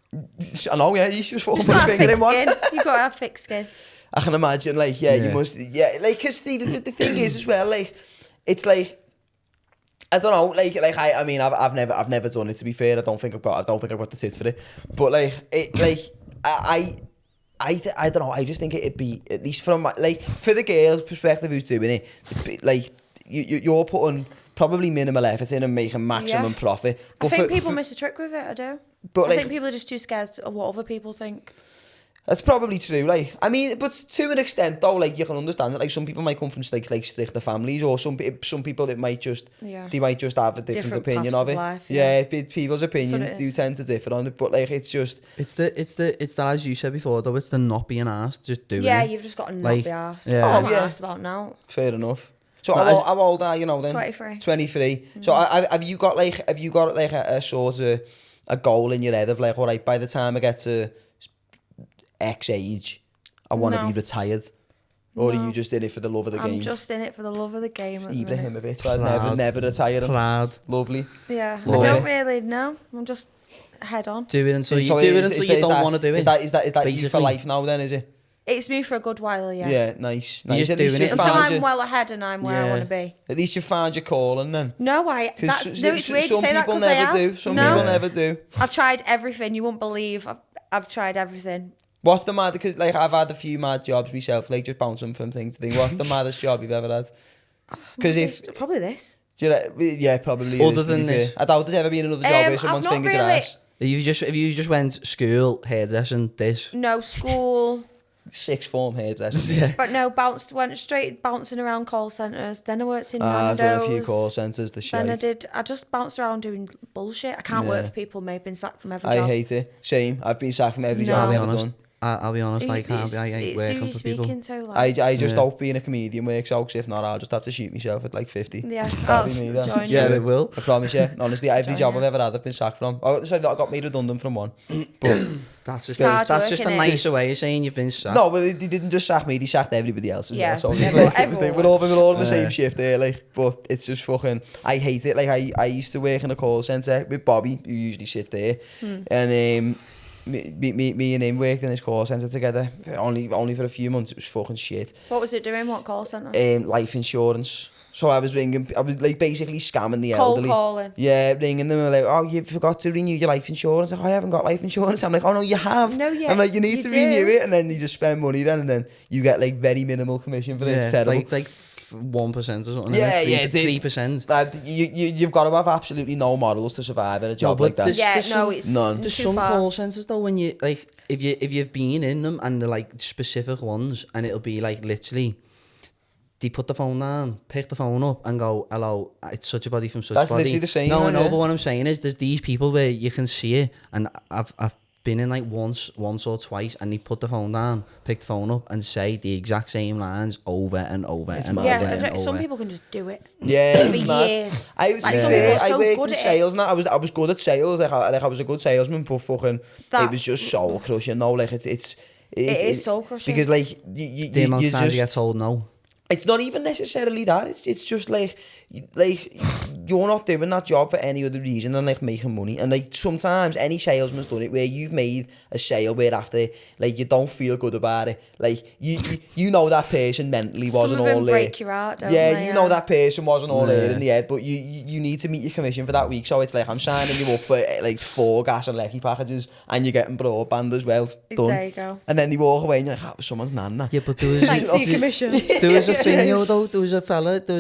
I know. Yeah, she was fucking You've put his got to have finger thick in one. skin. You've got to have thick skin. I can imagine. Like, yeah, you Yeah. must. Yeah, like, cause the thing is as well. Like, it's like. I don't know, like I mean, I've never done it. To be fair, I don't think I've got the tits for it. But like, I don't know. I just think it'd be, at least from like for the girl's perspective who's doing it, it'd be, like you're putting probably minimal effort in and making maximum profit. I But think people miss a trick with it, I do. But I like, think people are just too scared of what other people think. that's probably true. Like, I mean, but to an extent though, like you can understand that. Like some people might come from like stricter families, or some people it might just they might just have a different opinion paths of it. life, yeah, people's opinions it do is. tend to differ on it. But like, it's just It's that, as you said before though, it's the not being asked, just doing Yeah, it. you've just got to not Like, be asked. yeah. I'm Oh, not yeah. asked about now. fair enough. So But how old are you now then? 23. 23. So have you got like a sort of a goal in your head of like, all right, by the time I get to X age, I want to No. be retired? Or No. are you just in it for the love of the I'm game? just in it for the love of the game. at the minute. Ibrahimovic, I'd never retire him. Proud. Lovely. Yeah, Love I don't it. really know. I'm just head on. Do it until So you do it is- until is you that- don't want to do it. Is that you for basically. life now then, is it? It's me for a good while, yeah. Yeah, nice. You're Nice. just At least doing you it Until found I'm your, well ahead and I'm where I Yeah. want to be. at least you found your calling then. No, no, it's weird you some say that people 'cause I never have. do. Some No. people never do. I've tried everything. You won't believe. I've tried everything. What's the mad? Because like I've had a few mad jobs myself, like just bouncing from thing to thing. What's the maddest job you've ever had? Because if Probably this. do you know, yeah, probably. Other it is, to than be fair. this. I doubt there's ever been another job where I've someone's not fingered your really- ass. If you just went school, hairdressing, this. No school. Sixth form hairdresser. Yeah. But no, went straight bouncing around call centres. Then I worked in I've done a few Nando's. call centres. The Then shit. I just bounced around doing bullshit. I can't work Yeah. for people maybe been sacked from every I job. hate it. Same. I've been sacked from every No. job I'll I've be ever honest. done. I'll be honest. I can't. I ain't It's working who for you're people. speaking to, like. I just Yeah. hope being a comedian works out, 'cause if not, I'll just have to shoot myself at like 50. Yeah. That'll be me, that. join Yeah, you. they will. I promise you. Honestly, every Join job you. I've ever had, I've been sacked from. Oh, sorry, I got made redundant from one. But That's just It's hard that's work, just a innit? nicer way of saying you've been sacked. no, but they didn't just sack me; they sacked everybody else as Yeah, well. So it's everyone- like, it was everyone. we're all in the same Yeah. shift there, like. But it's just fucking. I hate it. Like I used to work in a call centre with Bobby, who usually sit there, and me and him worked in this call centre together. Only for a few months. It was fucking shit. What was it doing? What call centre? Life insurance. So I was like basically scamming the Cold elderly. calling. Yeah, ringing them and like, oh, you forgot to renew your life insurance. Like, I haven't got life insurance. I'm like, oh no, you have. No, yeah, I'm like, you need you to do. renew it, and then you just spend money then, and then you get like very minimal commission for it. It's terrible. like 1% or something. Yeah, yeah, 3%. You've got to have absolutely no morals to survive in a job but like that. this- Yeah, there's no, some- it's None. There's too some far. call centres though when you like if you've been in them and they're like specific ones and it'll be like literally they put the phone down, pick the phone up and go, hello, it's such a body from such That's a body. literally the same, No, I know, yeah. but what I'm saying is there's these people where you can see it and I've been in like once or twice and they put the phone down, pick the phone up and say the exact same lines over and over and mad, over Yeah, isn't but and some over. people can just do it. Yeah, For it's mad. years. I was Like, to some be fair, people are I so worked good in at it. sales now. I was good at sales. Like I was a good salesman, but fucking it was just soul crushing. No, like it is soul crushing. because like you The amount you of times you just get told no. it's not even necessarily that. It's just like like, you're not doing that job for any other reason than like making money. And like sometimes any salesman's done it where you've made a sale where after like you don't feel good about it. Like you know that person mentally wasn't Some of them all there. break your heart, don't Yeah, they? you know that person wasn't all there in the head, but you need to meet your commission for that week. So it's like I'm signing you up for like 4 gas and lecky packages, and you're getting broadband as well. Done. There you go. And then they walk away and you're like, that was someone's nana. Yeah, but there was Thanks for your commission. there was a thing though. There was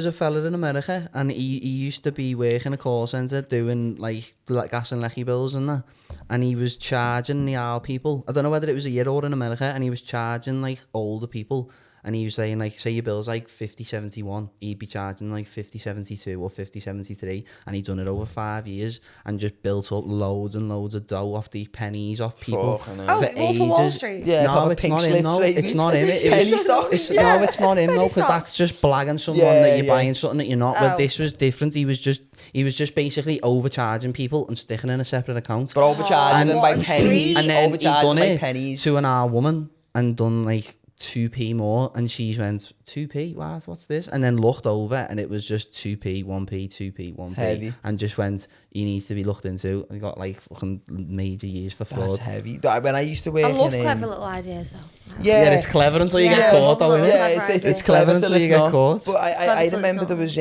a fella in America, and he used to be working a call centre doing like gas and lecky bills and that, and he was charging the old people. I don't know whether it was a year old in America, and he was charging like older people. And he was saying, like, say your bill's like 50.71, he'd be charging like 50.72 or 50.73, and he'd done it over 5 years and just built up loads and loads of dough off these pennies off people Fucking Oh, for Wolf of Wall ages. Street. Yeah, No, proper it's pink not him. slip No, trading. it's not him. It Penny was, stocks. no, it's not him. No, Penny because stocks. that's just blagging someone Yeah, that you're yeah. buying something that you're not Oh. with. This was different. He was just basically overcharging people and sticking in a separate account. But overcharging them by what a pennies. treat. And then he overcharging done them by it pennies. to an our woman and done like 2p more, and she went 2p. What's this? And then looked over, and it was just 2p, 1p, 2p, 1p, Heavy. and just went, he needs to be looked into. And got like fucking major years for fraud. That's heavy. When I used to work I love in... clever little ideas though. Yeah. Yeah, it's clever until you Yeah, get I caught, love though, that. isn't it? Yeah, Clever it's idea. clever until till you it's get not. caught. But I Clever till it's remember not. there was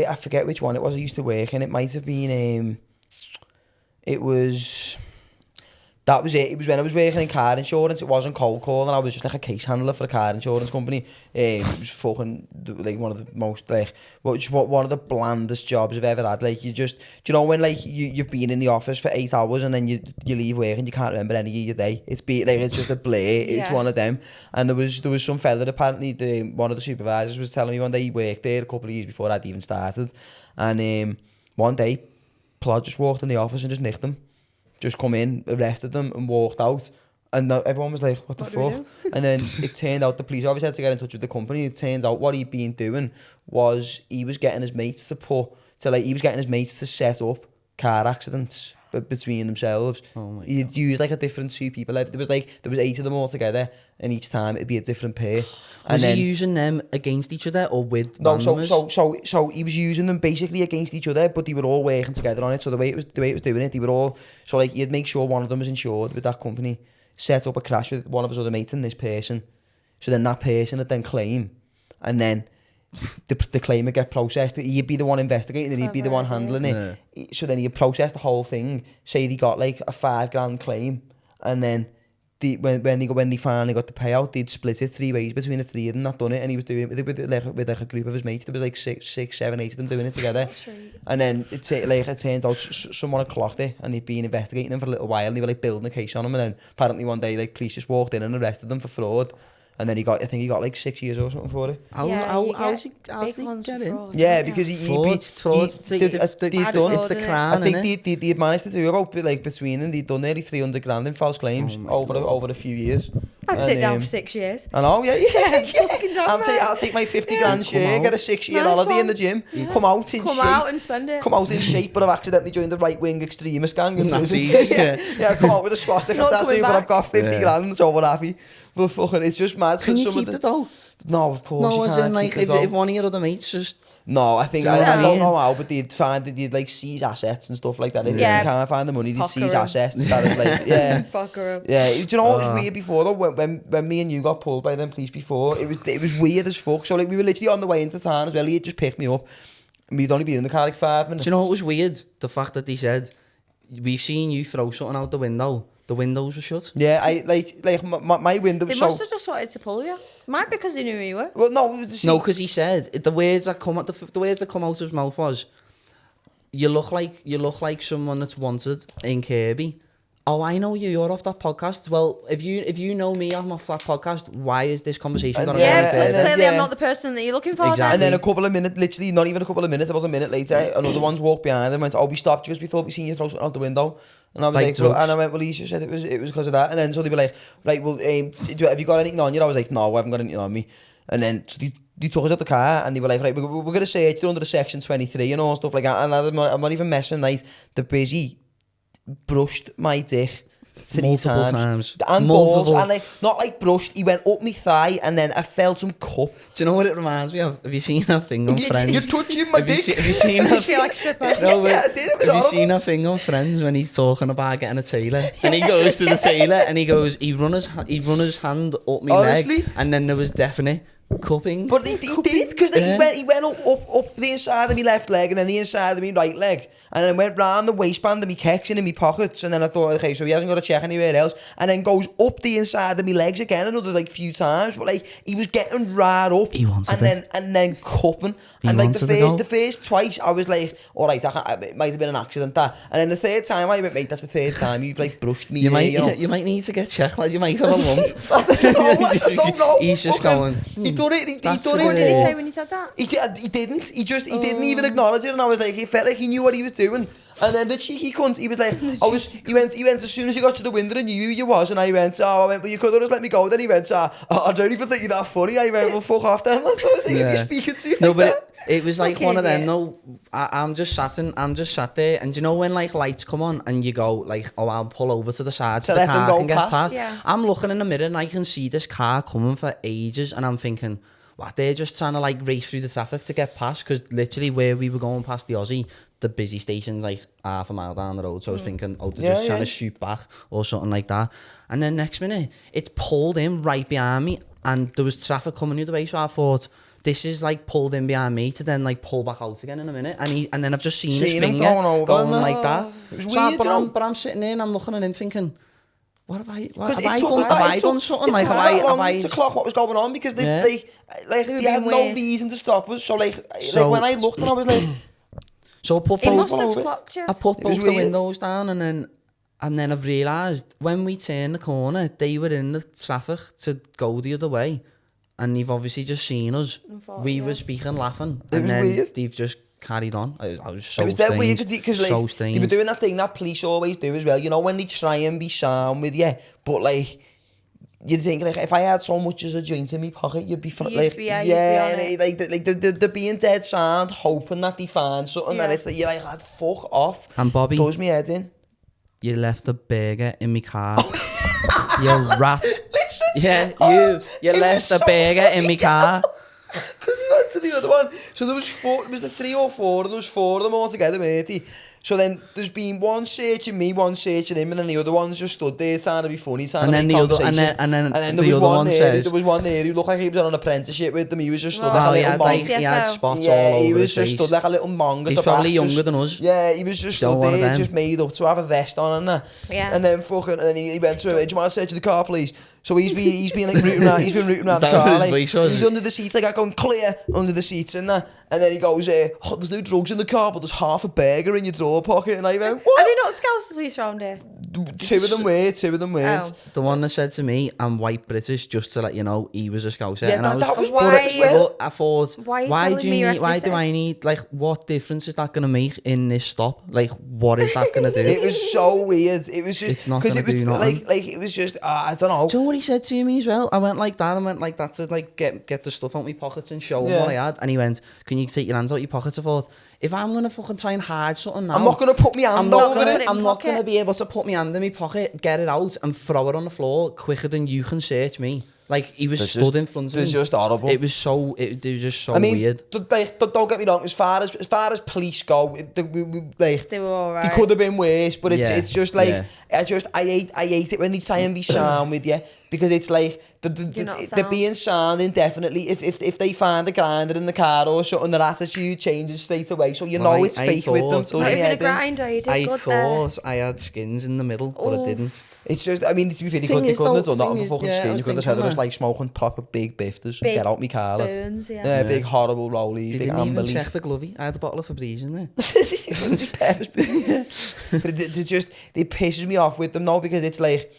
I forget which one it was I used to work in. It might have been it was. That was it. It was when I was working in car insurance. It wasn't cold calling. I was just like a case handler for a car insurance company. It was fucking like one of the most like one of the blandest jobs I've ever had. Like you just, do you know when like you've been in the office for 8 hours and then you leave work and you can't remember any of your day. It's just a blur. It's Yeah. one of them. And there was some fella apparently. One of the supervisors was telling me one day he worked there a couple of years before I'd even started. And one day, Plod just walked in the office and just nicked him. Just come in, arrested them, and walked out. And everyone was like, what the fuck? And then it turned out the police obviously had to get in touch with the company. It turns out what he'd been doing was he was getting his mates to set up car accidents between themselves. Oh my He'd God. use like a different 2 people. There was 8 of them all together, and each time it'd be a different pair. Was And then, he using them against each other or with no, randomers? so he was using them basically against each other, but they were all working together on it. So the way it was doing it, they were all, so like he'd make sure one of them was insured with that company, set up a crash with one of his other mates and this person. So then that person would then claim, and then the claim would get processed. He'd be the one investigating and he'd be the one handling it. So then he'd process the whole thing. Say they got like a $5,000 claim, and then when they finally got the payout, they'd split it 3 ways between the 3 of them that done it, and he was doing it with like a group of his mates. There was like 6, 7, 8 of them doing it together. And then it turned out someone had clocked it, and they'd been investigating them for a little while, and they were like building a case on him, and then apparently one day like police just walked in and arrested them for fraud. And then I think he got like 6 years or something for it. How's he get in? Yeah, because It's the crown, I think they'd managed to do about like between them. They'd done nearly $300,000 in false claims over a few years. I'd sit down for 6 years. I know, yeah. Fucking done I'll take my 50 grand share, out. get a 6-year Nice holiday in one. the gym, come out in shape. Out and spend it. Come out in shape, but I've accidentally joined the right-wing extremist gang. In That's prison. easy, yeah, come out with a swastika Not tattoo, coming but back. I've got 50 grand, so we're happy. But fucking, it's just mad. Can you Some keep of it though? No, of course No, you as can't in like keep it if though. one of your other mates just... No, I think Do you know what I I don't mean? know how, but they'd like seize assets and stuff like that. If Yeah. you can't find the money, they'd seize Poker 'em. assets. That is like, yeah. Fucker up. Yeah, do you know what was weird before though? When me and you got pulled by them police before, it was weird as fuck. So like we were literally on the way into town as well. He had just picked me up, and we'd only been in the car like 5 minutes. Do you know what was weird? The fact that they said, we've seen you throw something out the window. The windows were shut. Yeah, I like my window. They So must have just wanted to pull you. Might be because they knew who you were. well, no, it was No, because he said the words that come out the words that come out of his mouth was, "You look like someone that's wanted in Kirby." Oh, I know you. You're off that podcast. Well, if you know me, I'm off that podcast. Why is this conversation And going yeah, Yeah, on because and then- clearly yeah. I'm not the person that you're looking for. Exactly. And then a couple of minutes, literally not even a couple of minutes, it was a minute later, another one's walked behind him and went, oh, we stopped because we thought we seen you throw something out the window. And I was Like like, well, drugs. and I went, well, he just said it was because of that. And then so they were like, right, well, have you got anything on you? I was like, no, I haven't got anything on me. And then so they took us out the car and they were like, right, we're going to say you're under the section 23 and all stuff like that. And I'm not even messing, like, the busy brushed my dick Multiple times. times. And Multiple. balls, and like, not like brushed, he went up my thigh and then I felt some cup. Do you know what it reminds me of? Have you seen that thing on Friends? You're touching my dick. Have you seen Is that? she like a stripper? No, but Yeah, I did, it was have you horrible. seen that thing on Friends when he's talking about getting a tailor? And he goes to the tailor and he run his hand up my Honestly? leg, and then there was definite cupping. But he did, because he went up the inside of my left leg and then the inside of my right leg. And then went round the waistband of my kecks and in my pockets. And then I thought, okay, so he hasn't got to check anywhere else. And then goes up the inside of my legs again another like few times. But like he was getting right up. He wanted and then cupping. He And like wanted to go. the first twice I was like, all right, it might have been an accident that. And then the third time I went, mate, that's the third time you've like brushed me. You might, you know. you might need to get checked. Like you might have a lump. I don't know. He's just Fucking- going. He done it. He That's done a it. What did he Yeah. say when you said that? He didn't. He didn't even acknowledge it, and I was like, it felt like he knew what he was doing. And then the cheeky cunt, he was like, he went as soon as he got to the window and knew who you was, and I went, well, you could have just let me go. Then he went, I don't even think you're that funny. I went, well, fuck off then. So I was like, Yeah. you're speaking to you No, like but that? it was like Fucking one of them. idiot. No, I'm just sat there, and you know when like lights come on and you go like, oh, I'll pull over to the side so To the let them car go can get past. past. Yeah. I'm looking in the mirror and I can see this car coming for ages, and I'm thinking, what? They're just trying to like race through the traffic to get past, because literally where we were going past the Aussie, the busy station's like half a mile down the road. So I was thinking, oh, they're just trying to shoot back or something like that. And then next minute, it's pulled in right behind me, and there was traffic coming the other way. So I thought, this is like pulled in behind me to then like pull back out again in a minute. And then I've just seen his Seen him finger going over, going innit? like that. It was So weird, you know? but I'm sitting there and I'm looking at him thinking, what have I Because done something? Like, have I to clock what was going on, because Yeah. they were had being no weird. reason to stop us. So like So- when I looked and I was like, So I put He must both, have over. clocked you. I put It was both the weird. windows down, and then I've realised when we turned the corner, they were in the traffic to go the other way, and they've obviously just seen us. thought, We yeah. were speaking, laughing, It and was then weird. they've just carried on. I was so it was dead weird, strange. because like, So they strange. were doing that thing that police always do as well. You know, when they try and be sound with you, but like, you'd think like, if I had so much as a joint in my pocket, you'd be You'd like, be- yeah, you'd be on and it. they're being dead sound, hoping that they find something, and Yeah. it's like, you're like, lad, fuck off. And Bobby, Does me head in. you left a burger in my car. You rat. Listen. Yeah, you It left was a so burger in funny. my car. Because he went to the other one. So there was the 3 or 4, and there was 4 of them all together, matey. So then there's been one searching me, one searching him, and then the other one's just stood there trying to be funny, trying And to then make the other- conversation. and then there the was other one one there. says- There was one there who looked like he was on an apprenticeship with them. He was just stood like Oh, a he little had, monk. like, he had CSO. spots Yeah, all over he was his just face. stood like a little monk at He's the probably back, younger just- than us. Yeah, he was just Don't stood one of there, them. just made up to have a vest on and that. Yeah. And then fucking, and then he went to him, do you want to search the car, please? So he's been like rooting around, the that car, what his like, voice was? he's under the seat, like I going clear under the seats and that. And then he goes, oh, there's no drugs in the car, but there's half a burger in your door pocket. And I went, Are what? they not Scouse police around here? 2 of them weren't. Oh. The one that said to me, I'm white British, just to let you know, he was a Scouser. Yeah, and I that was Why- weird as well. But I thought, Why are you why telling do me you you need, why do ethnicity? I need, like, what difference is that going to make in this stop? Like, what is that going to do? It was so weird. It was just, It's not because gonna it was do nothing. like it was just, I don't know. Do you know what he said to me as well? I went like that to like get the stuff out my pockets and show him Yeah. what I had. And he went, can you take your hands out your pockets? I thought, if I'm going to fucking try and hide something now, I'm not going to put my hand not over gonna it. put it in I'm not going to pocket. be able to put my hand in my pocket, get it out and throw it on the floor quicker than you can search me. Like, he was It's stood just- in front of me. it's just horrible. It was just so I mean, weird. don't get me wrong. As far as police go, like They were alright. they could have been worse, but Yeah, it's just like yeah. I hate it when they try and be sound with you, because it's like You're not they're sound. being sound indefinitely. If they find a grinder in the car or something, their attitude changes straight away. So you Well, know I- it's I fake with them. thought- Does Not me even a head in. grinder, you did I good there. thought I had skins in the middle, but I Oof. didn't. It's just, I mean, to be fair, they Thing couldn't is, have though, done that thing on is, fucking yeah, I skin. was You could have said thinking they're just that. like smoking proper big bifters. Big Get out me car. lad. Burns, yeah. Yeah, big horrible rollies, They big didn't amber even leaf. check the glovey. I had a bottle of Febreze in there. Just pepper spray. But it pisses me off with them now, because it's like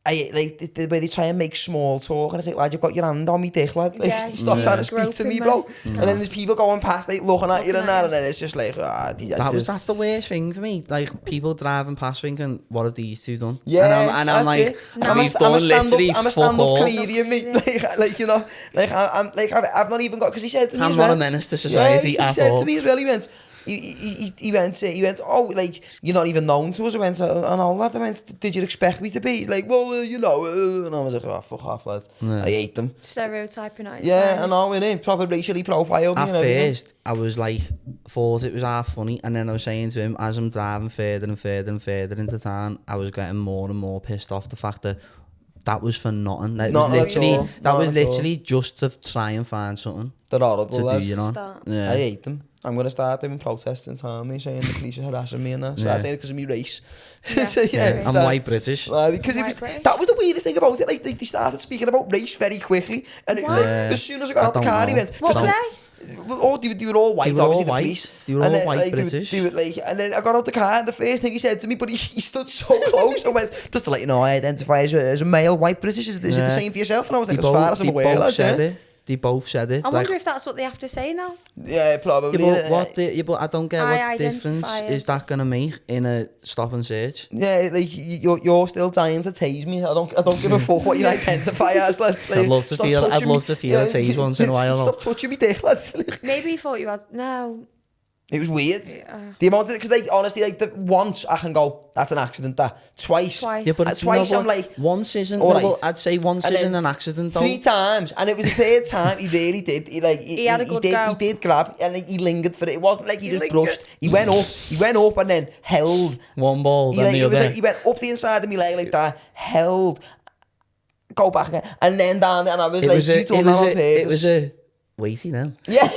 the way they try and make small talk, and it's like, lad, you've got your hand on me dick, lad. Like, Yeah, stop yeah. trying to speak to me, bro. Groping And then there's people going past, like, looking at you and Looking that, at and then it's just like, That's the worst thing for me. Like, people driving past thinking, what have these two done? yeah, and I'm that's like, it. we've done literally I'm a fuck stand-up all. comedian, mate. Like, you know, like, I'm like, I've not even got, because he said to me I'm as not well. a menace to Yeah, society he at said all. to me as well, he went, he went, oh, like, you're not even known to us. I went, and all that. I went, did you expect me to be? He's like, well, you know. And I was like, oh, fuck off, lad. Yeah. I hate them. Stereotyping at his Yeah, friends. I know, innit? Proper racially profiled me At and everything. first, I was like, thought it was half funny, and then I was saying to him, as I'm driving further and further and further into town, I was getting more and more pissed off the fact that was for nothing. Like, Not at all. that Not was at all. literally just to try and find something They're horrible, to do, lads. you know? Start. Yeah. I hate them. I'm going to start doing protests in town, saying the police are harassing me and that. Start saying it because of my race. Yeah. So, Yeah. I'm white British. Because White British. that was the weirdest thing about it. Like, they started speaking about race very quickly. And it, like, as soon as I got out the don't car, he know. went... What were they? They were all white, They were all obviously, the white. police. They were And all then, white like, British. They were like, and then I got out the car, and the first thing he said to me, but he stood so close, and went, just to let you know, I identify as a male white British. Is it the same for yourself? And I was like, as far as I'm aware, lads, yeah. They both said it. I like, wonder if that's what they have to say now. Yeah, probably. but I don't get I what difference identify is that gonna make in a stop and search. Yeah, like you're still dying to tase me. I don't give a fuck what you identify as. Like, I'd love to stop feel touching me. a tase once in a while. Stop touching me dick, lads. Maybe he thought you had... No. It was weird. Yeah. The amount of, because like honestly, like once I can go, that's an accident. That twice. Twice. Yeah, but Twice no, I'm like, once isn't. all No, right. I'd say once And isn't then an accident though. 3 times, and it was the third time he really did. He had a good go. He did grab, and he lingered for it. It wasn't like he just lingered. brushed. He went up, and then held. One ball, He, then like, the it was other. like he went up the inside of my leg like that, held, go back again, and then down, and I was like, you done that on purpose. It was a weighty then. Yeah.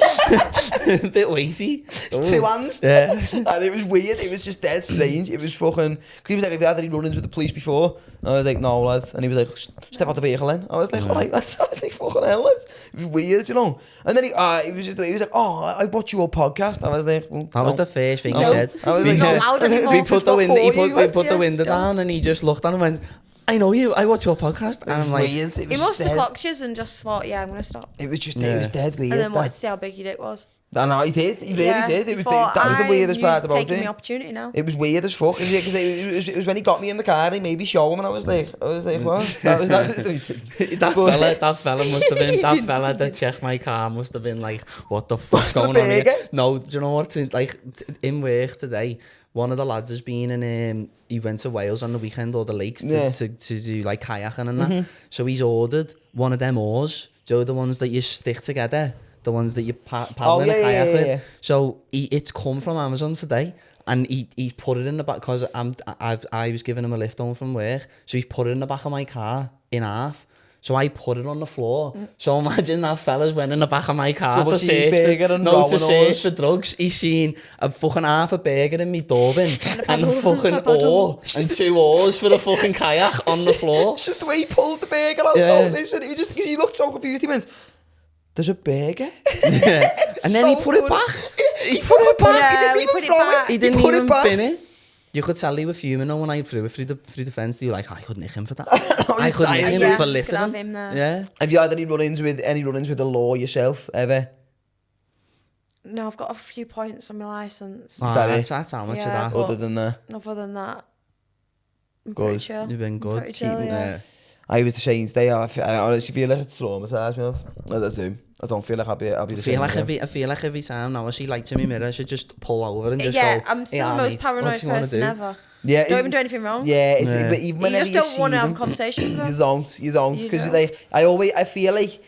A bit weighty. 2 hands. Yeah. And it was weird. It was just dead strange. It was fucking... Because he was like, have you had any run-ins with the police before? And I was like, no, lad. And he was like, step out the vehicle then. I was like, all right, lads. I was like, fucking hell, lads. It was weird, you know. And then he was like, oh, I watch your podcast. I was like, well, That was no. the first thing No. he said. I was like, Not no. loud anymore. He It's put the not window. for He you, lads. put the window down, and he just looked down and went, "I know you. I watch your podcast." And I'm like, Weird. It He was must have dead. clocked you and just thought, yeah, I'm going to stop. It was just, Yeah. it was dead weird. And then wanted that. to see how big your dick was. I know, he did. He really Yeah, did. It he was thought, that was the weirdest part about taking it. the opportunity now. It was weird as fuck. Because it was when he got me in the car and he made me show him, and I was like, what? That was that fella must have been that fella that checked my car must have been like, what the fuck's going on here? burger? No, do you know what? Like in work today, one of the lads has been in. He went to Wales on the weekend or the lakes to do like kayaking and that. So he's ordered one of them oars. So the ones that you stick together, the ones that you paddle in a kayak with. yeah. So it's come from Amazon today. And he put it in the back because I was giving him a lift home from work. So he's put it in the back of my car in half. So I put it on the floor. So imagine that fella's went in the back of my car Double to search cheeseburger and to Rowan search for drugs. He's seen a fucking half a burger in me door-bin and a fucking oar and 2 oars for the fucking kayak on the floor. It's just the way he pulled the burger out. Yeah. Oh, listen, he looked so confused. He went, there's a burger? Yeah. And then he put it back. He put it back. Yeah, He didn't we even put it throw back. it. He didn't put even it back. bin it. You could tell he was fuming though when I threw it through the fence. They were like, I could nick him for that. I could nick him Yeah, for you could have littering. him there. Yeah. Have you had any run-ins with the law yourself, ever? No, I've got a few points on my licence. that it? That's how much Yeah, of that. but- Other than that? Other than that, I'm Good. pretty chill. You've been I'm good. pretty chill, Keeping yeah. it. I was the same today. I honestly feel like it's traumatised me. I do. I don't feel like I'll be the same. I feel like every time now I see lights in my mirror, I should just pull over and just Yeah, go. I'm still the most paranoid person ever. Yeah, Don't even do anything wrong. Yeah, it's, Yeah. but even You whenever just you don't see want to have a them, conversation with you them. don't, You because don't. like I feel like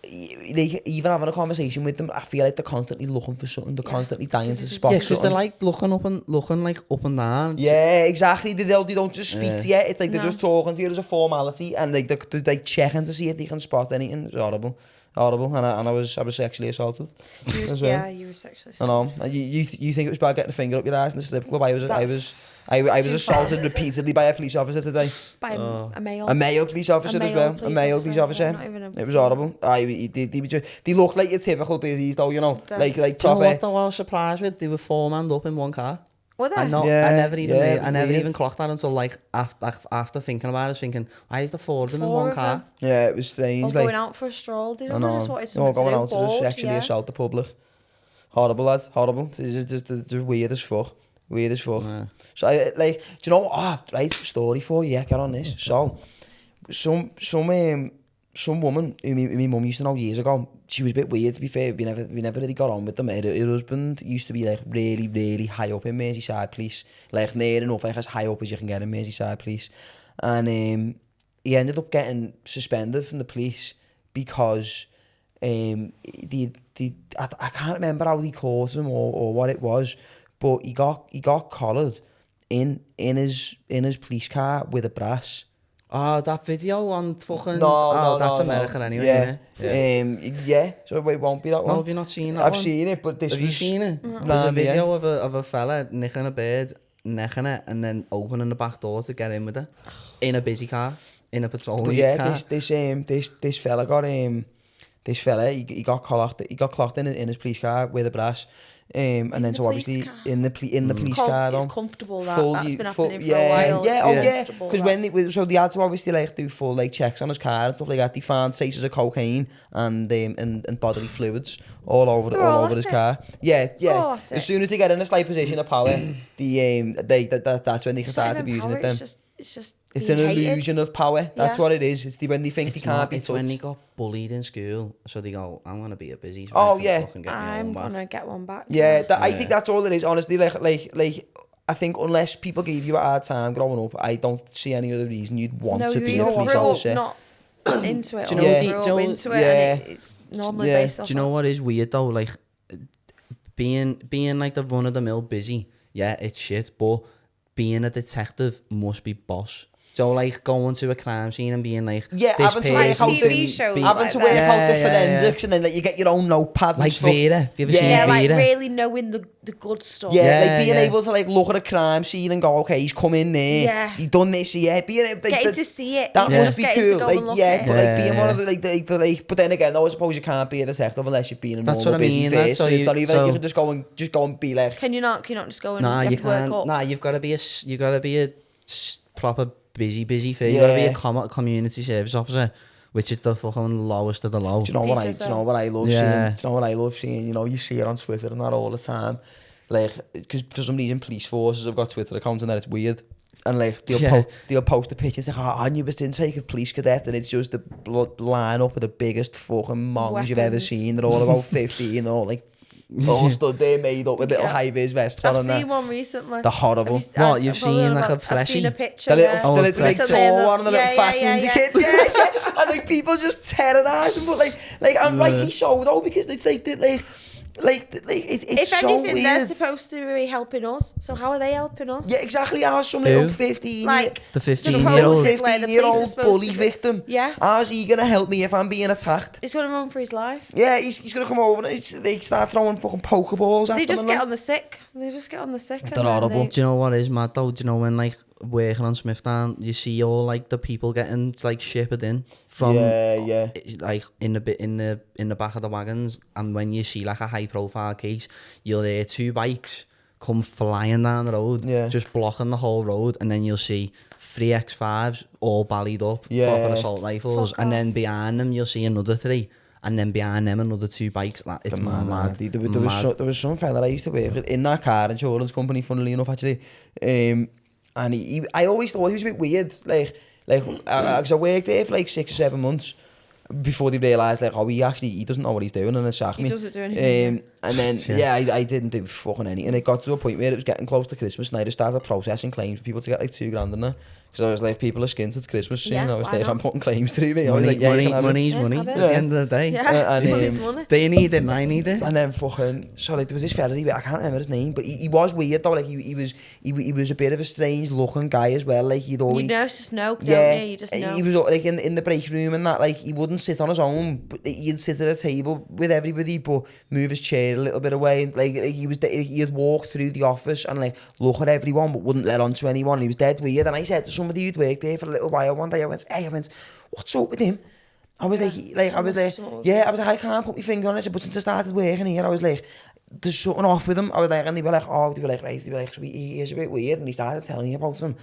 even having a conversation with them, I feel like they're constantly looking for something. They're constantly dying to spot Yeah, because something. they're like looking up and down. Yeah, exactly. They don't just speak Yeah. to you. It's like they're No. just talking to you as a formality, and like they're like checking to see if they can spot anything. It's horrible. And I was sexually assaulted. You was, as well. yeah, you were sexually I know. And you think it was bad getting a finger up your ass in the strip club? I was too assaulted far. repeatedly by a police officer today. by a male. A male police officer A as male well. police A male officer, police yeah, officer. not even a- It was horrible. They look like your typical busies though, you know. Don't. Like Do you know proper. what though I was surprised with? They were 4-manned up in one car. Were they? I know. Yeah, I never even. yeah, Made, it was I never weird. even clocked that until like after thinking about it. I was thinking, why is the 4 of them in 4 one of car? them. Yeah, it was strange. Or Like, going out for a stroll. They I don't know. just wanted Or something going to do. out to just Bored, sexually yeah. assault the public. Horrible, lad. Horrible. It's just weird as fuck. Weird as fuck. Yeah. So, do you know what? Right, story for you. Yeah, get on this. So, some some woman who my mum used to know years ago. She was a bit weird, to be fair. We never really got on with them. Her husband used to be like really, really high up in Merseyside police, like near enough, like as high up as you can get in Merseyside police. And he ended up getting suspended from the police because I can't remember how they caught him or what it was, but he got collared in his police car with a brass. Oh, that video on fucking... No, that's no, American no. anyway. Yeah. So it won't be that one. No, have you not seen that I've one? seen it, but this Have was... you seen it? Nah, There's a yeah. video of a fella nicking a bird, necking it, and then opening the back door to get in with it. In a busy car. In a patrol But yeah, car. this fella got he got clocked in his police car with a brass. And then the so obviously police car? in the police car, It's though. comfortable that. Full- That's been full- happening for a while. yeah. It's Because when they had to obviously like do full like checks on his car and stuff like that, they found traces of cocaine and bodily fluids all over his car. Yeah. Oh, that's As it. soon as they get in a slight position of power, that's when they can start abusing it. Then It's just it's an being hated. illusion of power. That's Yeah. what it is. It's when they think It's they can't not, be it's touched. when they got bullied in school, so they go, I'm going to be a busy so Oh, I can yeah. fucking get my I'm own back. gonna get one back. Yeah, I think that's all it is. Honestly, like I think unless people gave you a hard time growing up, I don't see any other reason you'd want No, to you be a either police grew up officer. not into it, Do or you know you what grew the- up into it, yeah. and it's normally Yeah. based off. Do you know what is weird though? Like being like the run of the mill busy, yeah, it's shit. But being a detective must be boss. So like going to a crime scene and being like, Yeah, this having to work person out TV the shows be- like having to that. work out the Yeah, yeah, forensics, and then like you get your own notepad and like stuff. Vera. Have you ever Yeah, seen Yeah, like Vera? really knowing the good stuff. Yeah, Yeah, like being yeah. able to like look at a crime scene and go, okay, he's come in there. Yeah. He done this. Yeah, being able Getting to see it. that even must just be getting cool. To go Like and look yeah, at but it. like being Yeah, one of the like. But then again, though, I suppose you can't be a detective unless you've been in That's normal what I busy mean, face. that's So so it's not you- even like you so- can just go and be like. Can you not just go and Nah, you you have to work can't. up? Nah, you've got to be proper busy face. You got to be Yeah. a community service officer, which is the fucking lowest of the low. Do you know what I? Pieces Do you know what I love Yeah. seeing? Do you know what I love seeing? You know, you see it on Twitter and that all the time. Like, because for some reason, police forces have got Twitter accounts and that it's weird. And like they'll post a picture and say, "Oh, I knew this intake of police cadet," and it's just the line up of the biggest fucking mongs you've ever Weapons. seen. They're all about 50, all like all stood there made up with little Yeah. high vis vests on I've and seen that. one recently. They're horrible. What, you've probably seen, like, a I've seen freshie? a picture. The little, yeah. Oh, the big Recently tall in the- one and the little yeah, fat yeah, ginger yeah. kid. Yeah. And like people just terrorise them, but like and rightly so though, because it's like it's If so anything, they're weird. supposed to be helping us. So how are they helping us? Yeah, exactly. How some Who? little 15 Like The supposed 15-year-old. to, like, the police are 15-year-old supposed bully to be- victim. Yeah. How's he gonna help me if I'm being attacked? He's gonna run for his life. Yeah, he's gonna come over and they start throwing fucking pokeballs at They them. just and get that. on the sick. They just get on the sick. and They're then horrible. they- Do you know what is mad though? Do you know when like working on Smithdown, you see all like the people getting like shipped in from Yeah. like in the back of the wagons, and when you see like a high profile case, you'll hear 2 bikes come flying down the road, Yeah. just blocking the whole road, and then you'll see 3 X5s all ballied up, Yeah. fucking assault rifles, Fuck and off. then behind them you'll see another 3. And then behind them another 2 bikes. Like, it's mad. There was some fella that I used to work with in that car insurance company, funnily enough, actually. And I always thought he was a bit weird. Because I worked there for like 6 or 7 months before they realised, like, he doesn't know what he's doing and it sacked me. He doesn't do anything. And then, I didn't do fucking anything. It got to a point where it was getting close to Christmas and I just started processing claims for people to get like $2,000 in there. Because I was like, people are skint, it's Christmas soon. Yeah, I was why like, not? I'm putting claims through me. I was like, yeah, you can have it. money's Yeah, money have at it. the end of the day. Yeah, and, money's um, money. They need it and I need it. And then fucking, so like there was this fella, I can't remember his name, but he was weird though. Like he was a bit of a strange looking guy as well. Like he'd always, You just know, don't yeah, you? You just know. he was like in the break room and that. Like he wouldn't sit on his own, but he'd sit at a table with everybody, but move his chair a little bit away. Like he'd walk through the office and like look at everyone, but wouldn't let on to anyone. He was dead weird. And I said to somebody who'd worked there for a little while one day, I went, what's up with him? I was I can't put my finger on it, but since I started working here, I was like, there's something off with him. I was like, and they were like, he is a bit weird, and he started telling me about him.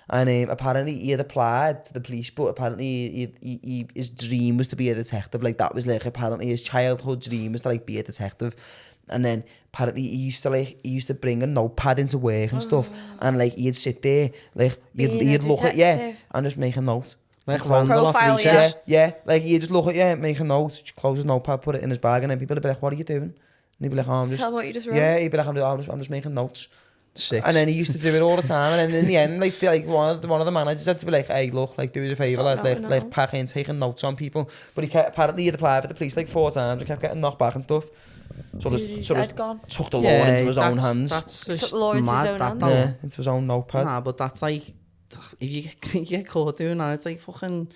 And apparently he had applied to the police, but apparently his dream was to be a detective. Like that was like apparently his childhood dream was to like be a detective. And then apparently he used to bring a notepad into work and stuff, and like he'd sit there, like he'd look at detective. and just make a note. Like Randall off Profile, recess. Yeah, like you just look at make a note, close his notepad, put it in his bag, and then people would be like, "What are you doing?" And he'd be like, "Oh, I'm just." Tell him what you just wrote. Yeah, he'd be like, I'm just making notes." 6. And then he used to do it all the time, and then in the end, like one of the managers had to be like, "Hey, look, like do us a favour, Stop like noting now. pack in, taking notes on people." But he kept apparently he'd applied for the police like 4 times and kept getting knocked back and stuff. So His just sort head of gone. took the law into his own hands. That's Took just the law into his mad, own that hands. though. Yeah, into his own notepad. Nah, but that's like, if you get caught doing that, it's like fucking,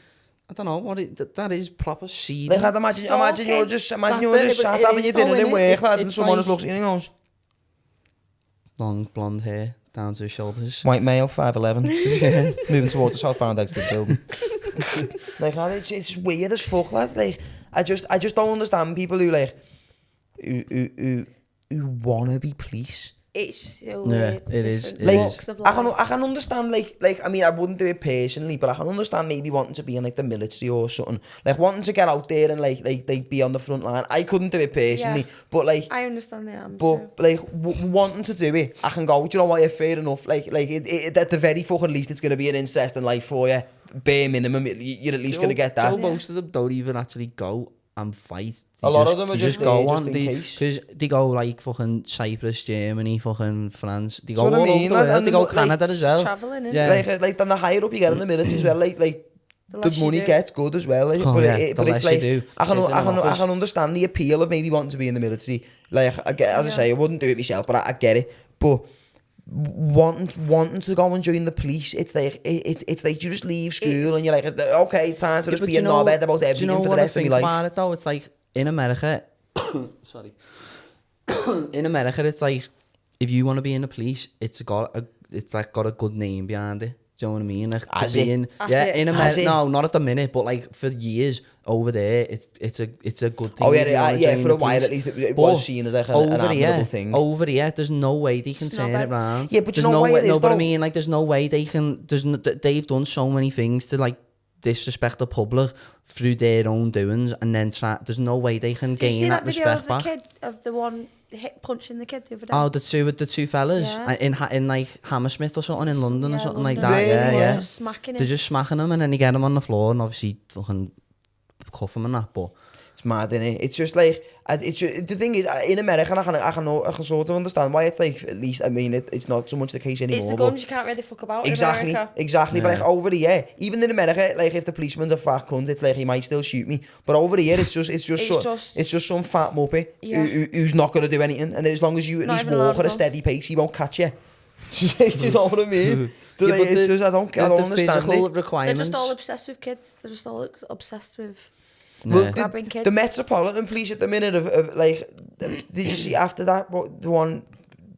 I don't know what that is proper seed. Like, I'd imagine you're just sat having your dinner in work, lad, and someone just looks at you and goes, Long blonde hair down to his shoulders. "White male, 5'11", moving towards the southbound exit building." Like, it's weird as fuck, lad. Like, I just don't understand people who like who wanna be police. It's so Yeah, weird. it is, different it Like, walks of I life. can understand like I mean I wouldn't do it personally, but I can understand maybe wanting to be in like the military or something, like wanting to get out there and like be on the front line. I couldn't do it personally, Yeah. but like I understand the arm too. but like wanting to do it, I can go, do you know what, yeah, fair enough. Like it, at the very fucking least, it's going to be an interesting life for you. Bare minimum, you're at least going to get that. Joe, most of them don't even actually go and fight. A lot of them are just go there on just in case. because they go like fucking Cyprus, Germany, fucking France. They go That's all what I over mean, the like, world. and They go like, Canada as well. Traveling, innit? Yeah. Like then the higher up you get in the military as well, like The the less you money do. gets good as well. Like, Oh, but yeah, it, the but it's less you like do. I Sitting in an I office. can understand the appeal of maybe wanting to be in the military. Like I get, as I say, I wouldn't do it myself, but I get it. But wanting to go and join the police, it's like it's like you just leave school and you're like, okay, time to just but be a you know- knobhead about do you everything know for the what I rest of think my life. about it though? It's like in America. Sorry. In America, it's like if you want to be in the police, it's got a good name behind it. Do you know what I mean? Like Has to be it? in, Has yeah, it? in Has America. it? No, not at the minute, but like for years over there, it's a good thing. Oh if you yeah, wanna yeah. join For the a while police. at least, it But was seen as like an admirable thing. Over here, there's no way they can turn it Snobheads. round. Yeah, but you there's know no why way. it is, No, but I though? mean, like, there's no way they can. They've done so many things to like disrespect the public through their own doings, and then there's no way they can Did you see gain that that video respect of the back. kid, of the one punching the kid the other day? Oh, the two fellas Yeah. in like Hammersmith or something in London or Yeah, something like London. that. Really? Yeah, yeah. Just smacking They're him. just smacking them and then they get them on the floor and obviously fucking cuff them and that. But It's mad, innit? It's just like the thing is in America, I can sort of understand why it's like, at least I mean it's not so much the case anymore. It's the but guns you can't really fuck about exactly, in America. exactly. But Yeah. like over here, even in America, like if the policeman's a fat cunt, it's like he might still shoot me. But over here, it's just some fat muppet Yeah. who's not gonna do anything, and as long as you at Not least even allowed walk at a to. steady pace, he won't catch you. Do you know what I mean? Yeah, but It's just I don't the understand physical it. They're requirements. just all obsessed with kids. They're just all obsessed with... Yeah. grabbing kids. The Metropolitan Police at the minute of like, did you see after that what the one?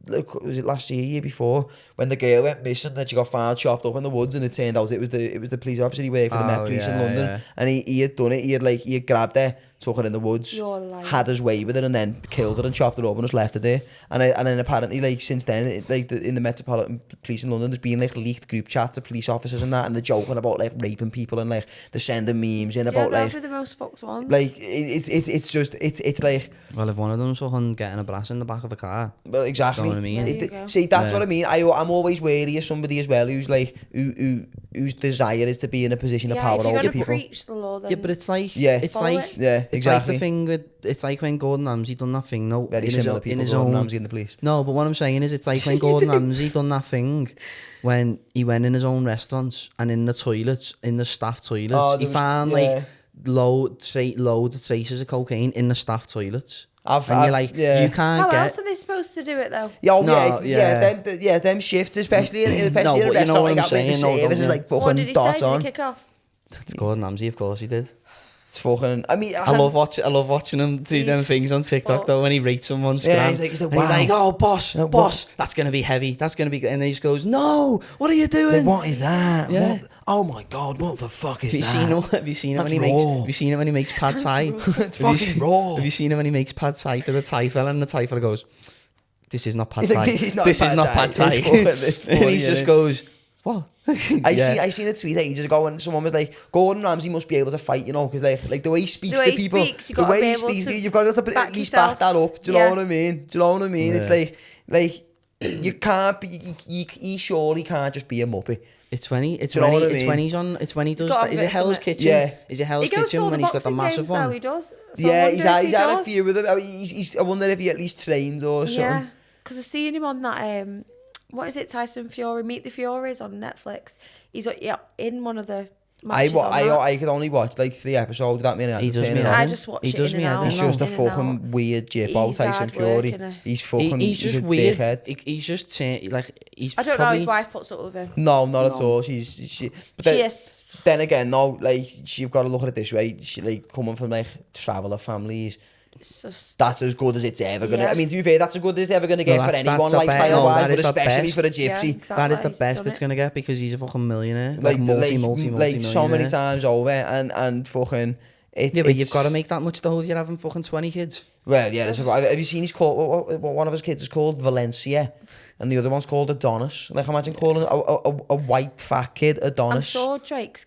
Like, was it last year before, when the girl went missing and she got found chopped up in the woods, and it turned out it was the police officer. He worked for the Met Oh, Police in yeah, London, yeah. and he had done it. He had grabbed her, took her in the woods, You're lying. had his way with her, and then killed her and chopped her up and just left her there. And then apparently, like since then, in the Metropolitan Police in London, there's been like leaked group chats of police officers and that, and they're joking about like raping people and like they're sending memes in Yeah, about they're like the most fucked ones. like it's like. Well, if one of them's fucking getting a brass in the back of a car, Well, exactly. Know what I mean? There you go. See, that's Yeah. what I mean. I'm always wary of somebody as well who's like whose desire is to be in a position of yeah, power if you're over gonna people. preach the law, then yeah, but it's like Yeah. it's Follow like it. Yeah, it's exactly. like the thing with it's like when Gordon Ramsay done that thing. No, Very in his similar own, people. in his Gordon own. Ramsay in the police. No, but what I'm saying is, it's like when Gordon Ramsay done that thing when he went in his own restaurants and in the toilets, in the staff toilets, Oh, he there was- found yeah. like loads of traces of cocaine in the staff toilets. And I've- you're like, yeah. you can't how get. else are they supposed to do it though? Yeah, No, yeah. them shifts, especially in No, a but you know restaurant what like I'm that, where the saying, no, service don't is you? like What did fucking he dot say? Did on. he kick off? It's Gordon Ramsay, of course he did. It's fucking. I mean, I love watching him do them He's things on TikTok fucked. though when he rates someone's Yeah, gram. he's like, And he's like, wow. oh boss, what- boss, that's gonna be heavy. That's gonna be good. And then he just goes, no, what are you doing? Like, what is that? Yeah. What? Oh my god, what the fuck is Have you that? seen him? Have you seen him when That's he makes? raw. Have you seen him when he makes pad thai? It's fucking raw. Have you seen him when he makes pad thai for the Thai fella? And the Thai fella goes, "This is not pad He's thai. like, this is not This pad is not thai." pad thai." It's fucking- it's And funny, he just innit? goes, "What?" I seen a tweet ages ago and someone was like, Gordon Ramsay must be able to fight, you know, because like the way he speaks The way to he people, speaks, you've the gotta way be he able speaks, to you've got to be able to back at least yourself. back that up. Do you Yeah. know what I mean? Do you know what I mean? It's Yeah. like you can't be. He surely can't just be a muppet. It's when he, it's Do you know when he, what I it's mean? when he's on, it's when he does got that. a Is bit it Hell's something. Kitchen? Yeah. Is it Hell's He goes to Kitchen all when the he's got the boxing massive games, though, one? he does. So Yeah, I he's wonder if he's he had a does. few with them. I wonder if he at least trains or something. Yeah, because I've seen him on that. What is it? Tyson Fury, Meet the Furies on Netflix. He's in one of the matches on that. I could only watch like 3 episodes of that minute. He does me I head in. just watch He it does in me and head out. in, He's no. just a In and out. fucking weird jibbo, He's Tyson hard work, Fury. innit? He's fucking. He's just a weird. dickhead. He's just like he's. I don't know probably, how his wife puts up with him. No, not at all. She. But then, She is. then again, no, like you've got to look at it this way. She like coming from like traveller families. It's just, That's as good as it's ever gonna. Yeah. I mean, to be fair, that's as good as it's ever gonna get No, for that's anyone, the best. lifestyle No, wise, that but is the especially best. for a yeah, gypsy. exactly. that is the He's best done it's it. gonna get because he's a fucking millionaire, like like so many millionaire. times over, and fucking. Yeah, but you've got to make that much dough if you're having fucking 20 kids. Well, yeah. Have you seen his called? What one of his kids is called Valencia, and the other one's called Adonis. Like imagine calling a white fat kid I'm Adonis. sure Drake's